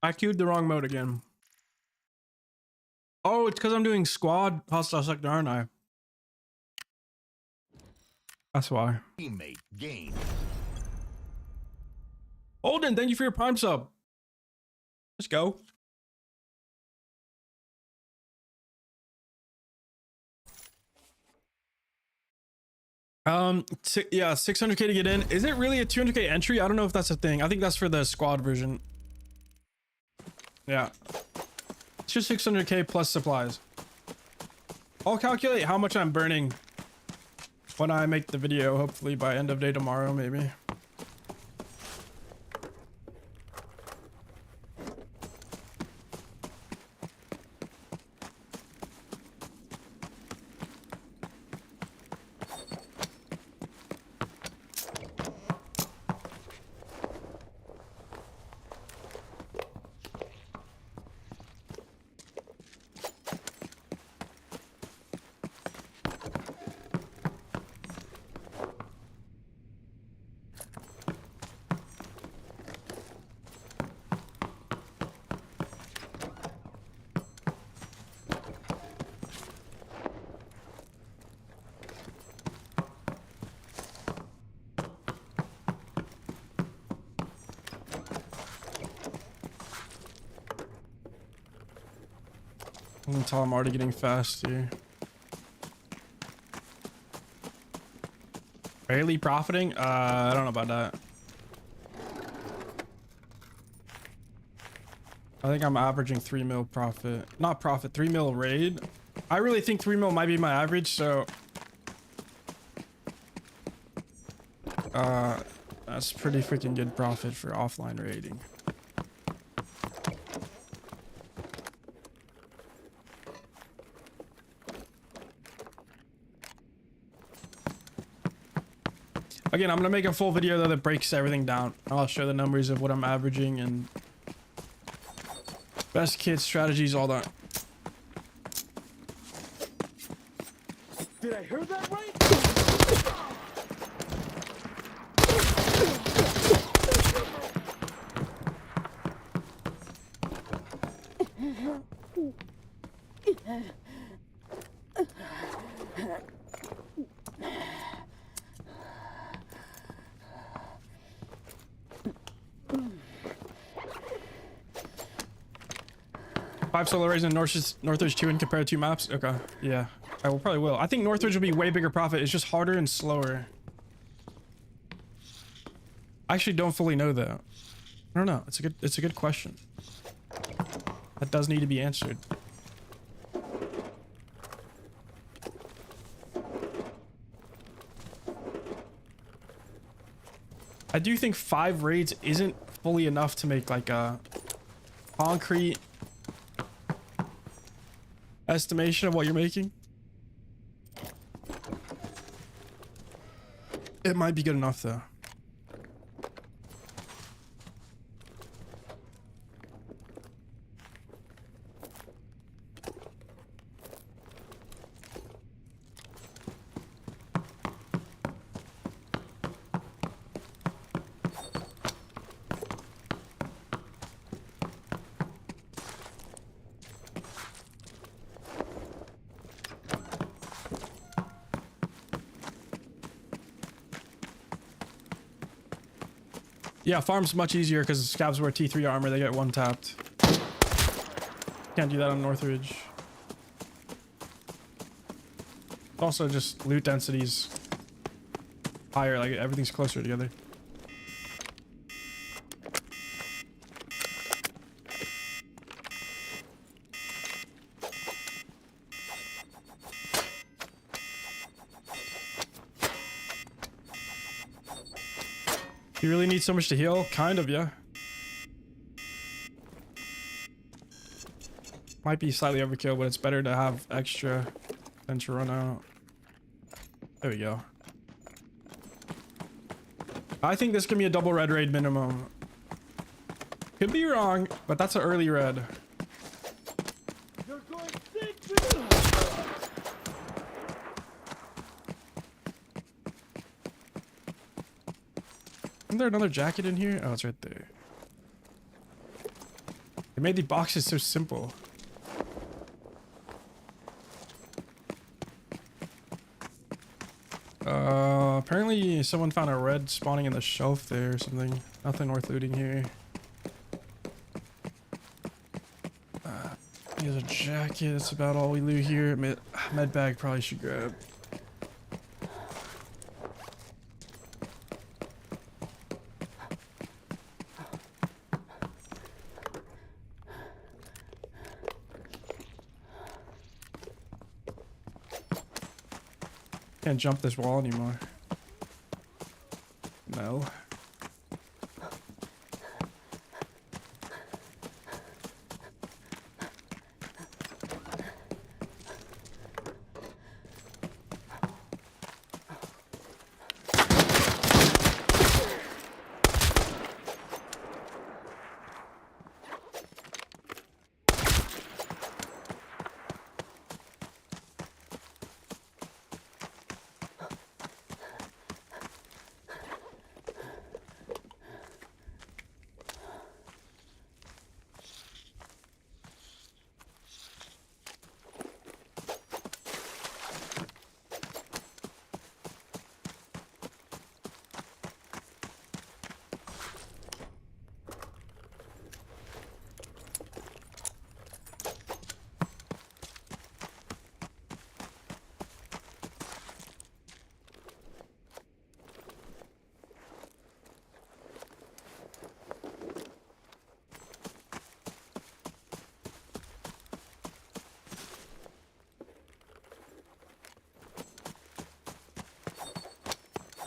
I queued the wrong mode again. Oh, it's because I'm doing squad hostile sector, aren't I? That's why. Teammate gain. Holden, thank you for your prime sub. Let's go. Yeah, 600k to get in. Is it really a 200k entry? I don't know if that's a thing. I think that's for the squad version. Yeah. It's just 600k plus supplies. I'll calculate how much I'm burning when I make the video, hopefully by end of day tomorrow, maybe. Until I'm already getting fast here. Barely profiting? I don't know about that. I think I'm averaging 3 mil profit. Not profit, 3 mil raid. I really think 3 mil might be my average, so... that's pretty freaking good profit for offline raiding. Again, I'm gonna make a full video though that breaks everything down. I'll show the numbers of what I'm averaging and best kit strategies, all that. Did I hear that right? Five solo raids in Northridge 2 and compare 2 maps. Okay, yeah, I will probably will. I think Northridge will be way bigger profit. It's just harder and slower. I actually don't fully know though. I don't know. It's a good question. That does need to be answered. I do think 5 raids isn't fully enough to make like a concrete estimation of what you're making. It might be good enough though. Yeah, farm's much easier because scavs wear T3 armor, they get one tapped. Can't do that on Northridge. Also just loot densities higher, like everything's closer together. You really need so much to heal? Kind of, yeah. Might be slightly overkill, but it's better to have extra than to run out. There we go. I think this can be a double red raid minimum. Could be wrong, but that's an early red. You're going sick, bitch! Isn't there another jacket in here? Oh, it's right there. They made the boxes so simple. Apparently someone found a red spawning in the shelf there or something. Nothing worth looting here. Here's a jacket. That's about all we loot here. Med bag probably should grab. Can't jump this wall anymore. No.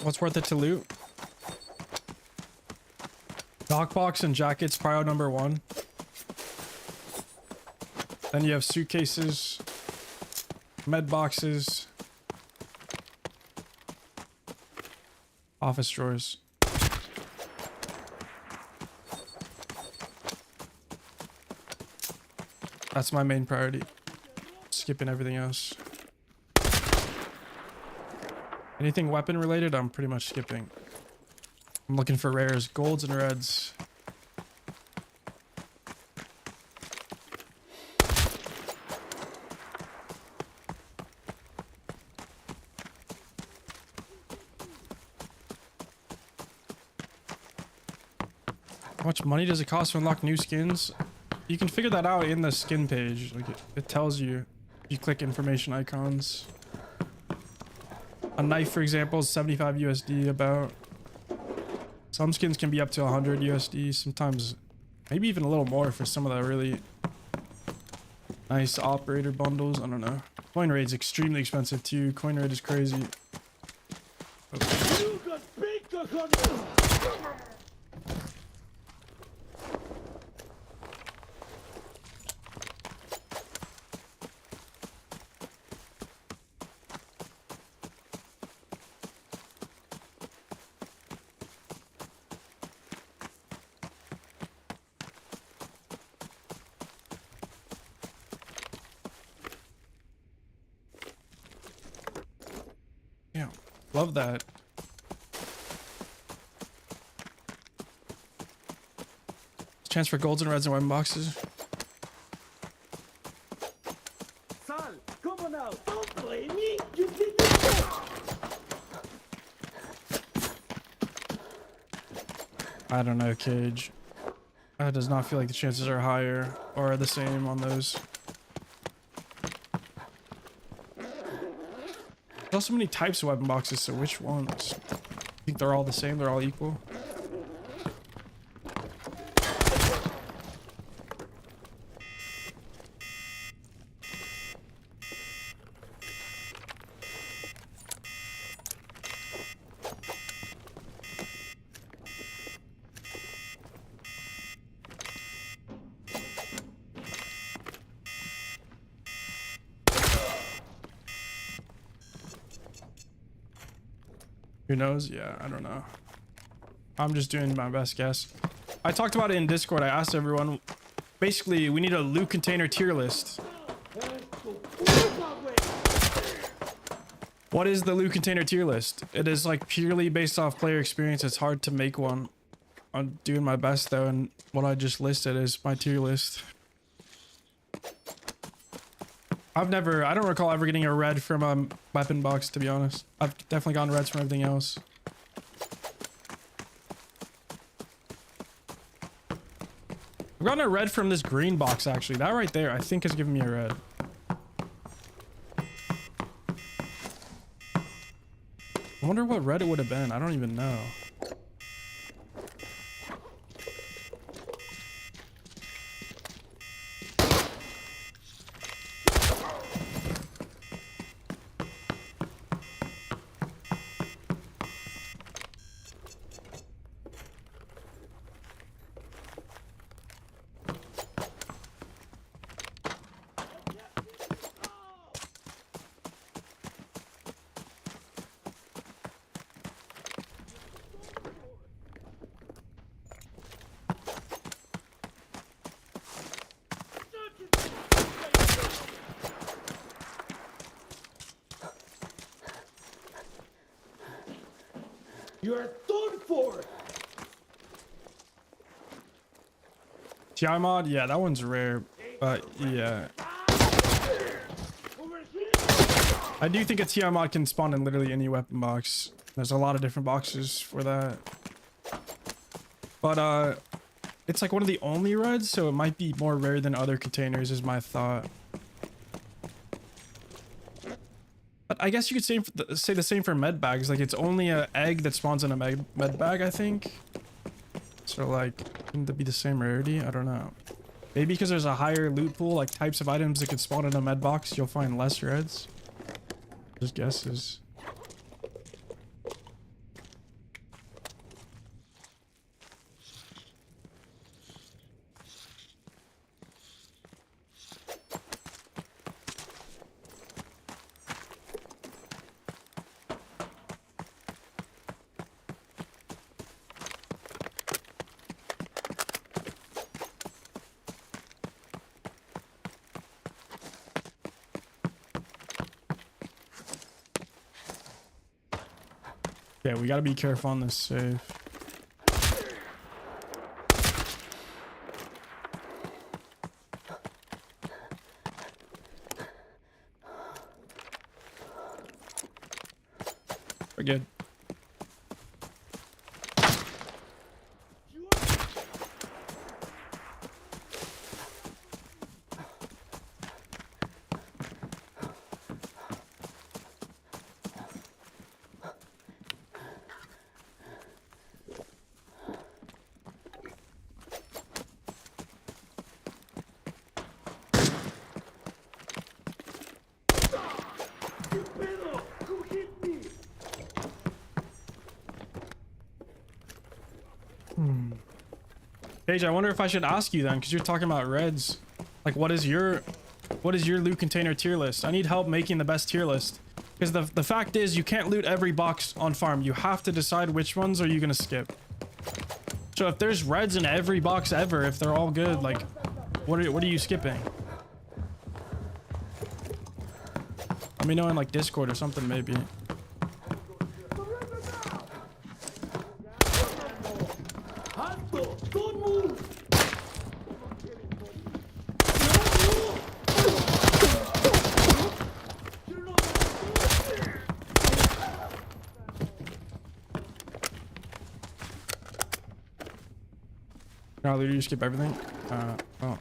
What's worth it to loot? Dockbox and jackets, prio number 1. Then you have suitcases, med boxes, office drawers. That's my main priority. Skipping everything else. Anything weapon related, I'm pretty much skipping. I'm looking for rares, golds and reds. How much money does it cost to unlock new skins? You can figure that out in the skin page. Like it tells you. You click information icons. A knife, for example, is 75 USD about. Some skins can be up to 100 USD, sometimes maybe even a little more for some of the really nice operator bundles. I don't know. Coin raid's extremely expensive too. Coin raid is crazy. You got big cojones! Yeah, love that. Chance for golds and reds and weapon boxes. Sal, come on now! Don't blame me! You did this! I don't know, Cage. That does not feel like the chances are higher or the same on those. There's also many types of weapon boxes, so which ones? I think they're all the same, they're all equal. Who knows? Yeah, I don't know. I'm just doing my best guess. I talked about it in Discord. I asked everyone. Basically, we need a loot container tier list. What is the loot container tier list? It is like purely based off player experience. It's hard to make one. I'm doing my best though, and what I just listed is my tier list. I don't recall ever getting a red from a weapon box, to be honest. I've definitely gotten reds from everything else. I've gotten a red from this green box, actually. That right there, I think, is giving me a red. I wonder what red it would have been. I don't even know. You're done for. TI mod? Yeah, that one's rare. But yeah. I do think a TI mod can spawn in literally any weapon box. There's a lot of different boxes for that. But it's like one of the only reds, so it might be more rare than other containers is my thought. But I guess you could say the same for med bags. Like it's only an egg that spawns in a med bag, I think. So like, wouldn't that be the same rarity? I don't know. Maybe because there's a higher loot pool, like types of items that could spawn in a med box, you'll find less reds. Just guesses. Yeah, we gotta be careful on this save. We're good. Paige, I wonder if I should ask you then, because you're talking about reds. Like, what is your loot container tier list? I need help making the best tier list. Because the fact is, you can't loot every box on farm. You have to decide which ones are you gonna skip. So if there's reds in every box ever, if they're all good, like, what are you skipping? Let me know in like Discord or something, maybe. Don't move. No, literally you skip everything. Oh.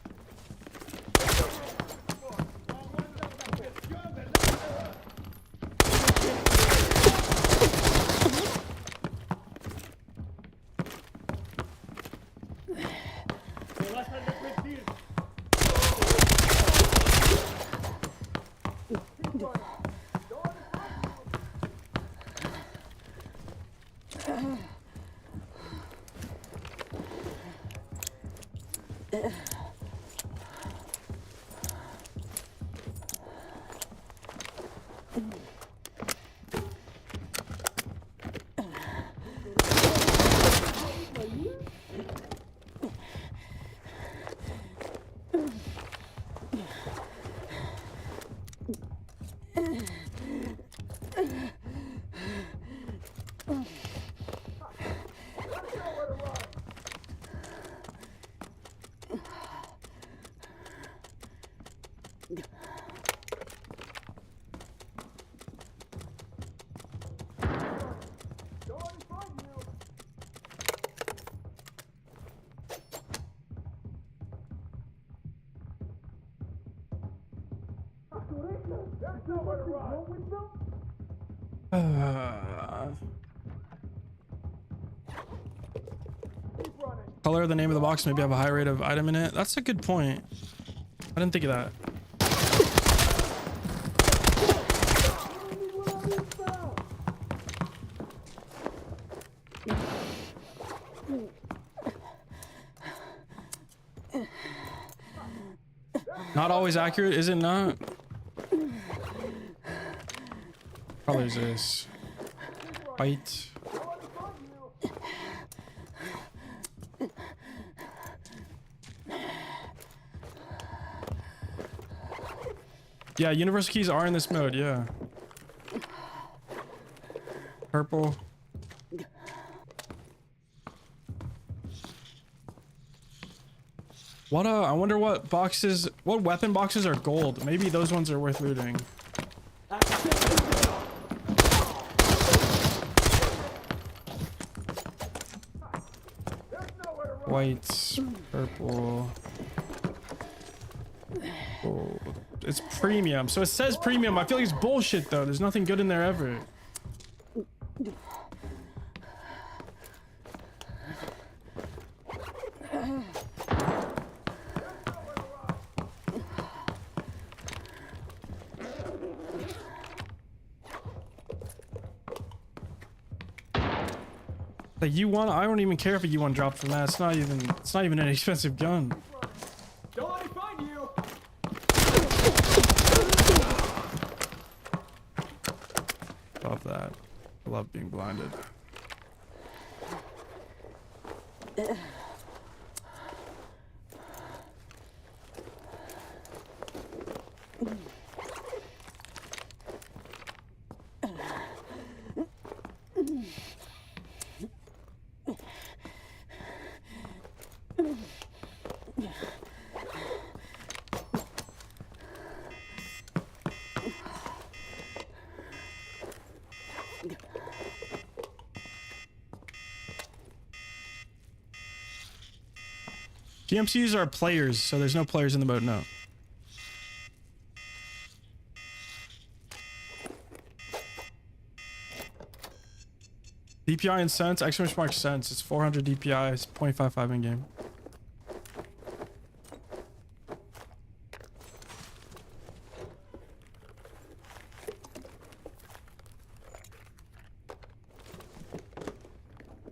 Color of the name of the box, maybe have a high rate of item in it. That's a good point. I didn't think of that. Not always accurate, is it not? What color is this? White. Yeah, universal keys are in this mode, yeah. Purple. What I wonder what boxes, what weapon boxes are gold. Maybe those ones are worth looting. White, purple. Gold. It's premium. So it says premium. I feel like it's bullshit though. There's nothing good in there ever. Like U1, I don't even care if a U1 dropped from that. It's not even an expensive gun. Don't let me find you. Love that. I love being blinded. GMCs are players, so there's no players in the mode, no. DPI in cents, exclamation mark cents. It's 400 DPI, it's 0.55 in game.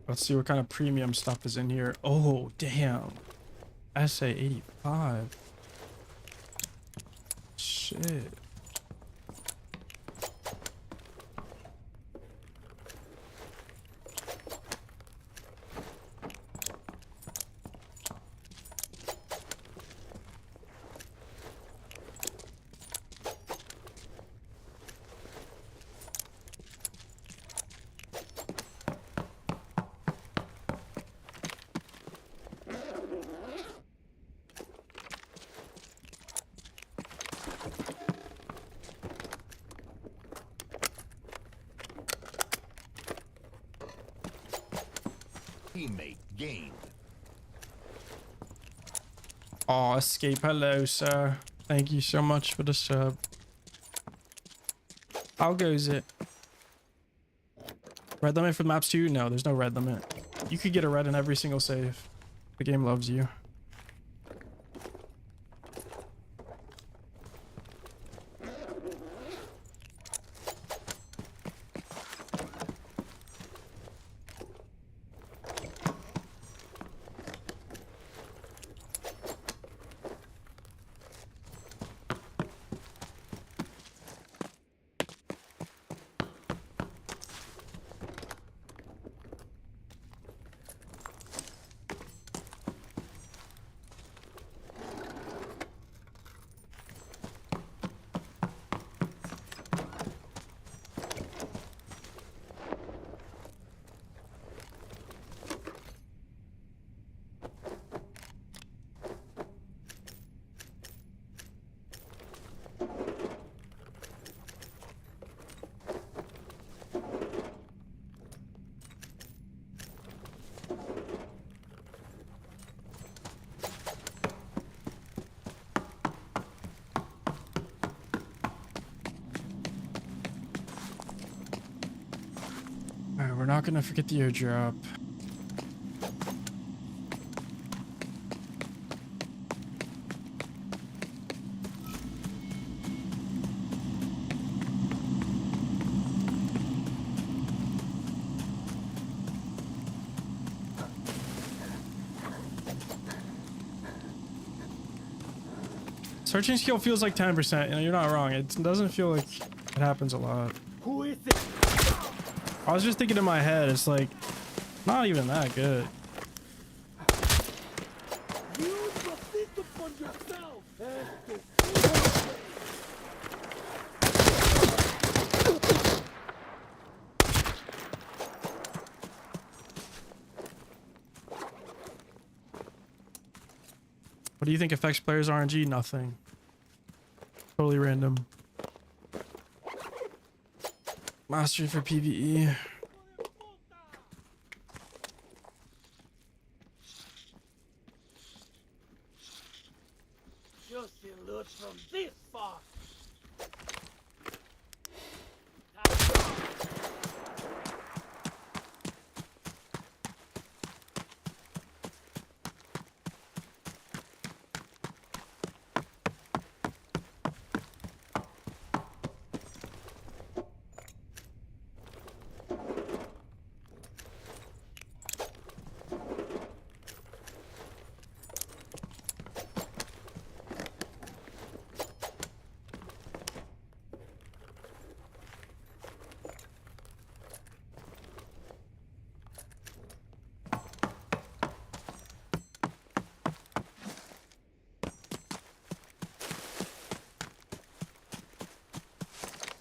Let's see what kind of premium stuff is in here. Oh, damn. SA85. Shit. Teammate gained. Oh, Escape. Hello, sir. Thank you so much for the sub. How goes it? Red limit for the maps too? No, there's no red limit. You could get a red in every single save. The game loves you. not gonna forget the airdrop. Searching skill feels like 10%. You know, you're not wrong. It doesn't feel like it happens a lot. Who is it? I was just thinking in my head, it's like not even that good. You must think upon yourself. What do you think affects players' RNG? Nothing. Totally random. Mastery for PvE. Just look from this far.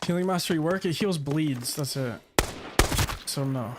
Healing mastery work? It heals bleeds. That's it. So no.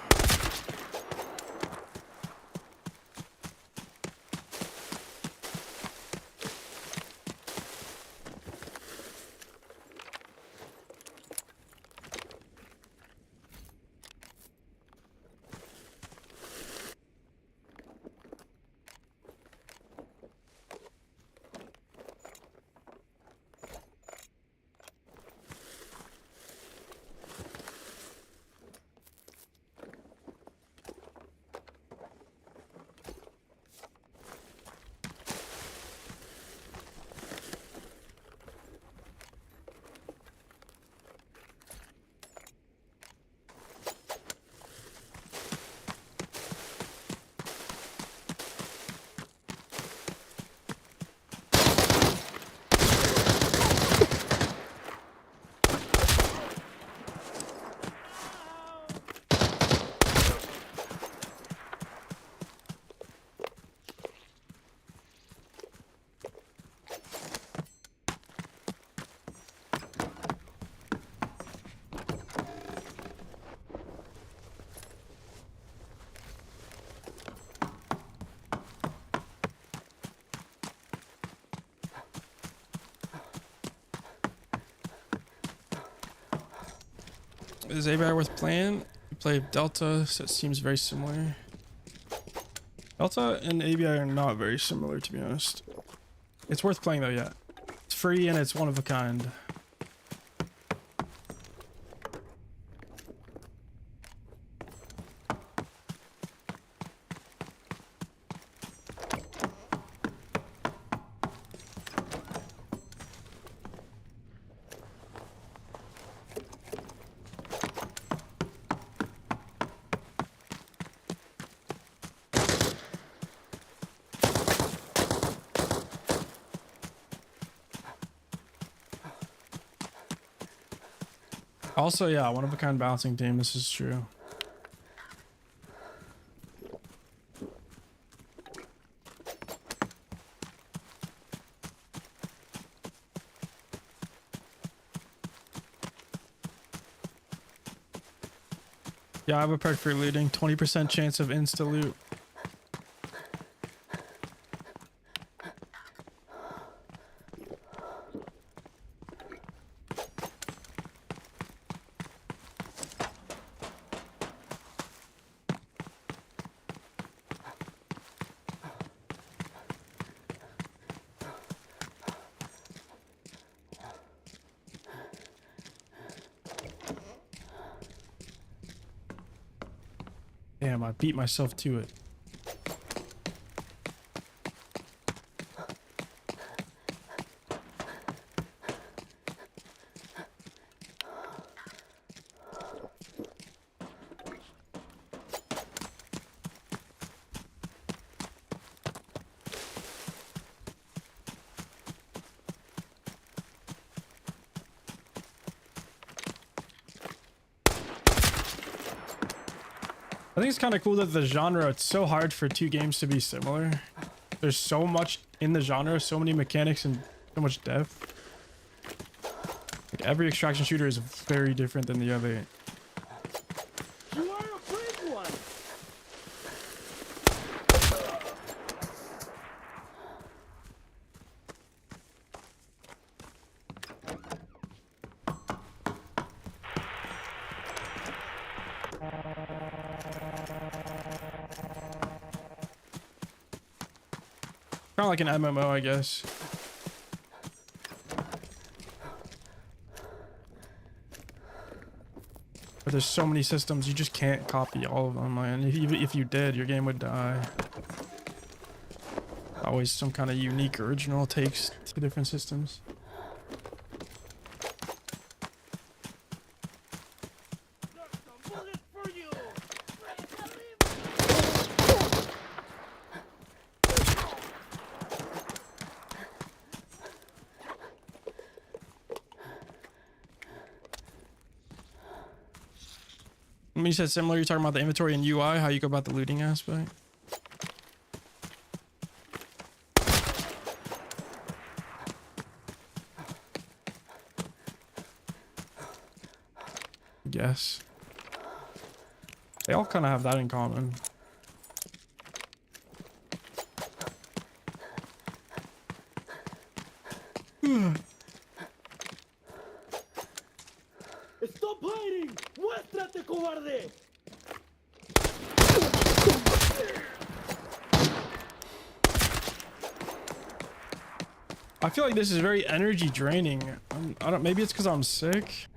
Is ABI worth playing? We play Delta, so it seems very similar. Delta and ABI are not very similar, to be honest. It's worth playing though, yeah. It's free and it's one of a kind. Also, yeah, one of a kind balancing team. This is true. Yeah, I have a perk for looting. 20% chance of insta loot. Damn, I beat myself to it. I think it's kind of cool that the genre, it's so hard for two games to be similar. There's so much in the genre, so many mechanics and so much depth. Like every extraction shooter is very different than the other. You are a brave one. Kind of like an MMO, I guess. But there's so many systems, you just can't copy all of them, and if you did, your game would die. Always some kind of unique original takes to different systems. Some bullets for you. When you said similar, you're talking about the inventory and UI, how you go about the looting aspect. Yes. They all kind of have that in common. Stop hiding. Muéstrate, cobarde. I feel like this is very energy draining. I don't. Maybe it's because I'm sick.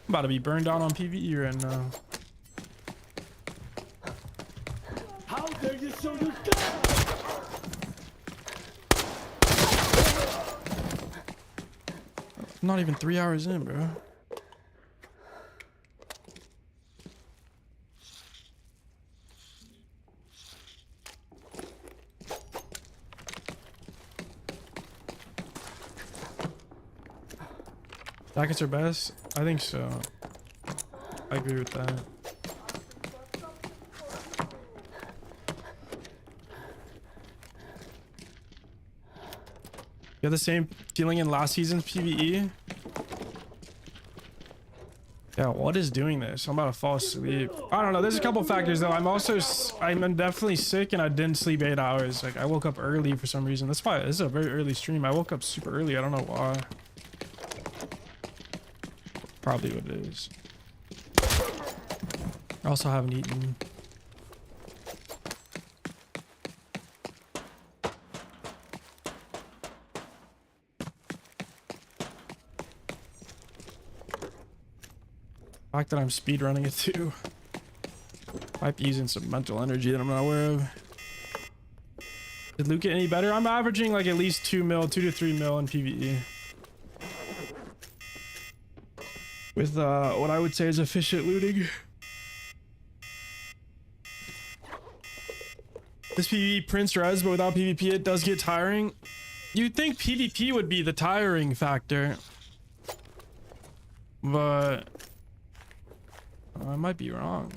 I'm about to be burned out on PvE right now. How dare you show your gun? I'm not even 3 hours in, bro. Jackets are best? I think so. I agree with that. You had the same feeling in last season's PvE? Yeah, what is doing this? I'm about to fall asleep. I don't know. There's a couple factors though. I'm definitely sick and I didn't sleep 8 hours. Like I woke up early for some reason. That's why this is a very early stream. I woke up super early. I don't know why. Probably what it is. I also haven't eaten. The fact that I'm speedrunning it too. Might be using some mental energy that I'm not aware of. Did loot get any better? I'm averaging like at least 2 to 3 mil in PvE. With what I would say is efficient looting. This PvE prints res, but without PvP it does get tiring. You'd think PvP would be the tiring factor. But I might be wrong.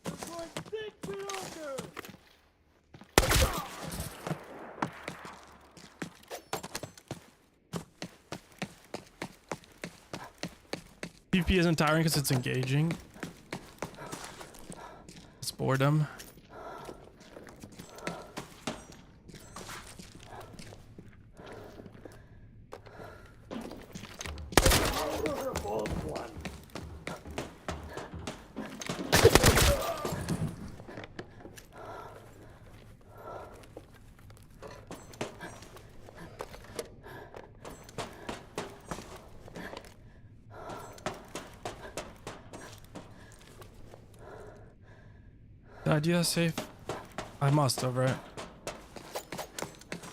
Going thick under. PvP isn't tiring because it's engaging. It's boredom. Did I do that safe? I must have, right?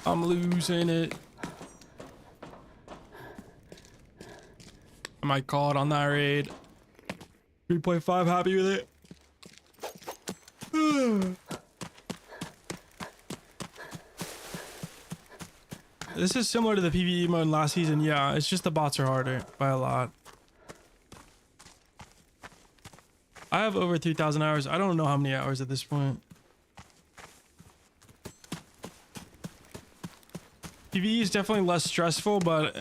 I'm losing it. I might call it on that raid. 3.5, happy with it. This is similar to the PvE mode last season. Yeah, it's just the bots are harder by a lot. I have over 3,000 hours. I don't know how many hours at this point. PvE is definitely less stressful, but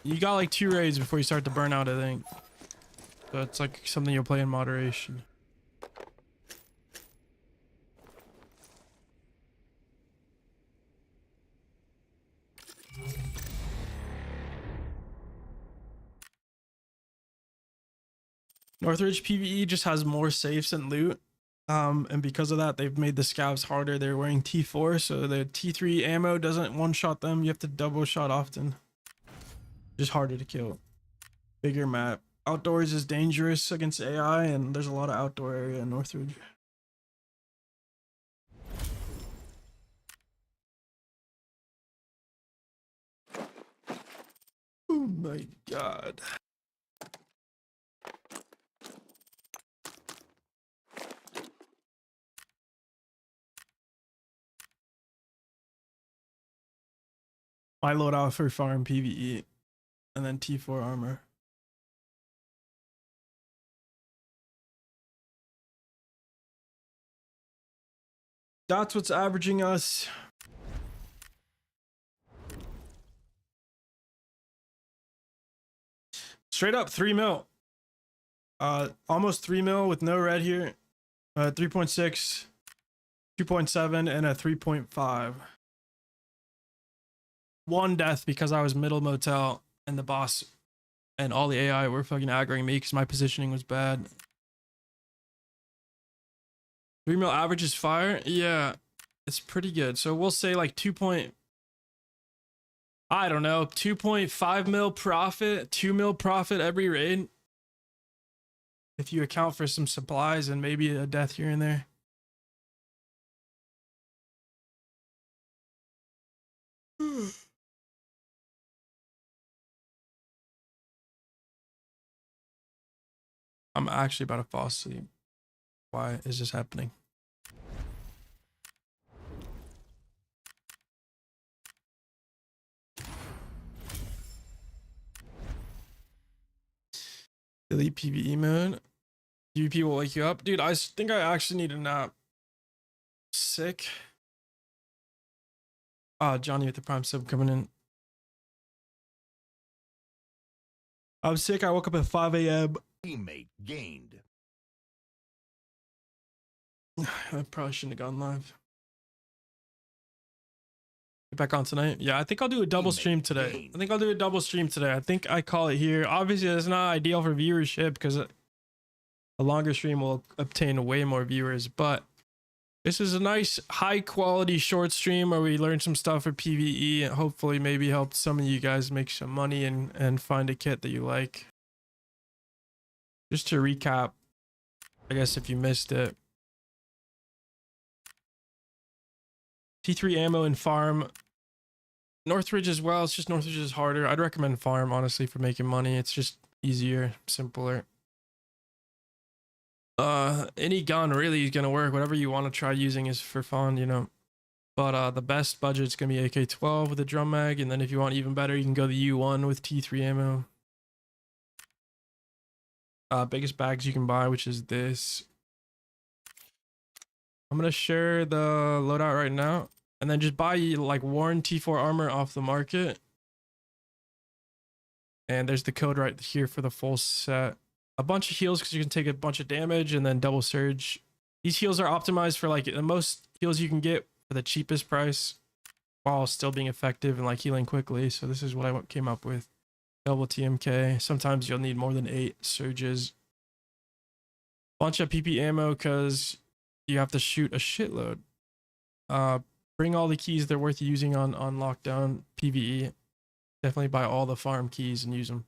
you got like 2 raids before you start to burn out, I think. So it's like something you'll play in moderation. Northridge PvE just has more safes and loot. And because of that, they've made the scavs harder. They're wearing T4, so the T3 ammo doesn't one-shot them. You have to double shot often. Just harder to kill. Bigger map. Outdoors is dangerous against AI, and there's a lot of outdoor area in Northridge. Oh my god. My loadout for farm PvE and then T4 armor. That's what's averaging us. Straight up 3 mil. Almost 3 mil with no red here. 3.6, 2.7, and a 3.5. 1 death because I was middle motel and the boss and all the AI were fucking aggroing me because my positioning was bad. 3 mil average is fire. Yeah, it's pretty good. So we'll say like 2.5 mil profit, 2 mil profit every raid. If you account for some supplies and maybe a death here and there. I'm actually about to fall asleep. Why is this happening? Delete PvE mode. PvP will wake you up. Dude, I think I actually need a nap. Sick. Ah, Johnny with the prime sub coming in. I'm sick. I woke up at 5 a.m. Teammate gained. I probably shouldn't have gone live. Get back on tonight. Yeah, I think I'll do a double stream today. I think I call it here. Obviously, it's not ideal for viewership because a longer stream will obtain way more viewers, but this is a nice high quality short stream where we learn some stuff for PvE and hopefully maybe help some of you guys make some money and find a kit that you like. Just to recap, I guess if you missed it. T3 ammo and farm. Northridge as well. It's just Northridge is harder. I'd recommend farm, honestly, for making money. It's just easier, simpler. Any gun really is going to work. Whatever you want to try using is for fun, you know. But the best budget's going to be AK-12 with a drum mag. And then if you want even better, you can go the U1 with T3 ammo. Biggest bags you can buy, which is this. I'm going to share the loadout right now. And then just buy like worn T4 armor off the market. And there's the code right here for the full set. A bunch of heals because you can take a bunch of damage and then double surge. These heals are optimized for like the most heals you can get for the cheapest price while still being effective and like healing quickly. So this is what I came up with. Double TMK. Sometimes you'll need more than 8 surges. Bunch of PP ammo because you have to shoot a shitload. Bring all the keys they're worth using on lockdown PvE. Definitely buy all the farm keys and use them.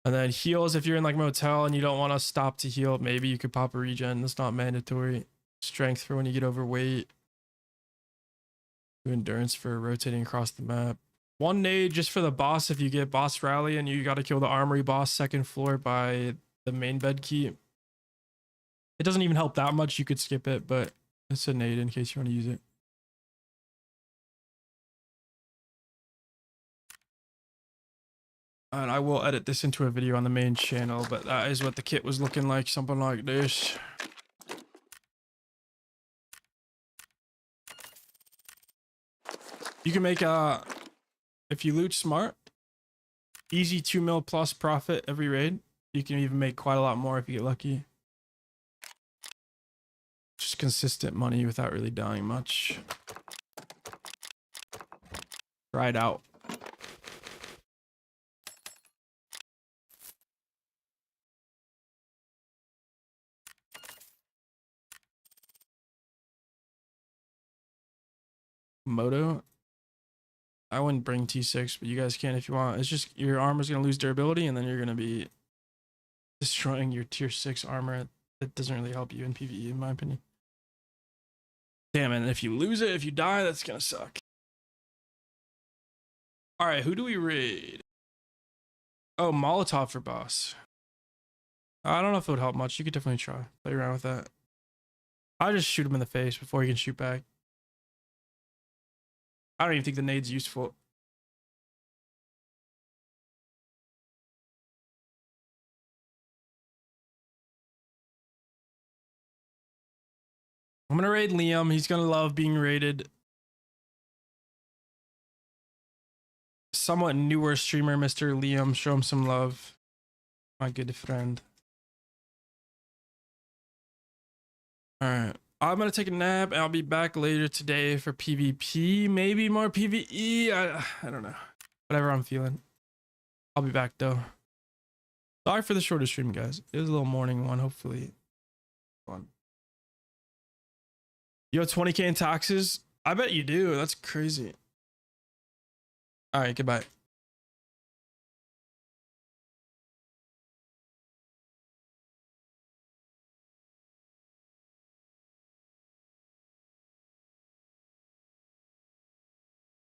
And then heals, if you're in like motel and you don't want to stop to heal, maybe you could pop a regen. That's not mandatory. Strength for when you get overweight. Endurance for rotating across the map. 1 nade just for the boss if you get boss rally and you got to kill the armory boss 2nd floor by the main bed key. It doesn't even help that much. You could skip it, but it's a nade in case you want to use it. And I will edit this into a video on the main channel, but that is what the kit was looking like. Something like this. You can make if you loot smart, easy 2 mil plus profit every raid. You can even make quite a lot more if you get lucky. Just consistent money without really dying much. Try it out. Moto. I wouldn't bring T6, but you guys can if you want. It's just your armor's gonna lose durability, and then you're gonna be destroying your tier 6 armor. That doesn't really help you in PvE, in my opinion. Damn, and if you lose it, if you die, that's gonna suck. All right, who do we raid? Oh, Molotov for boss. I don't know if it would help much. You could definitely try. Play around with that. I just shoot him in the face before he can shoot back. I don't even think the nade's useful. I'm gonna raid Liam. He's gonna love being raided. Somewhat newer streamer, Mr. Liam. Show him some love. My good friend. Alright. I'm gonna take a nap and I'll be back later today for PvP. Maybe more PvE. I don't know. Whatever I'm feeling. I'll be back though. Sorry for the shorter stream, guys. It was a little morning one, hopefully. Fun. You have 20K in taxes? I bet you do. That's crazy. Alright, goodbye.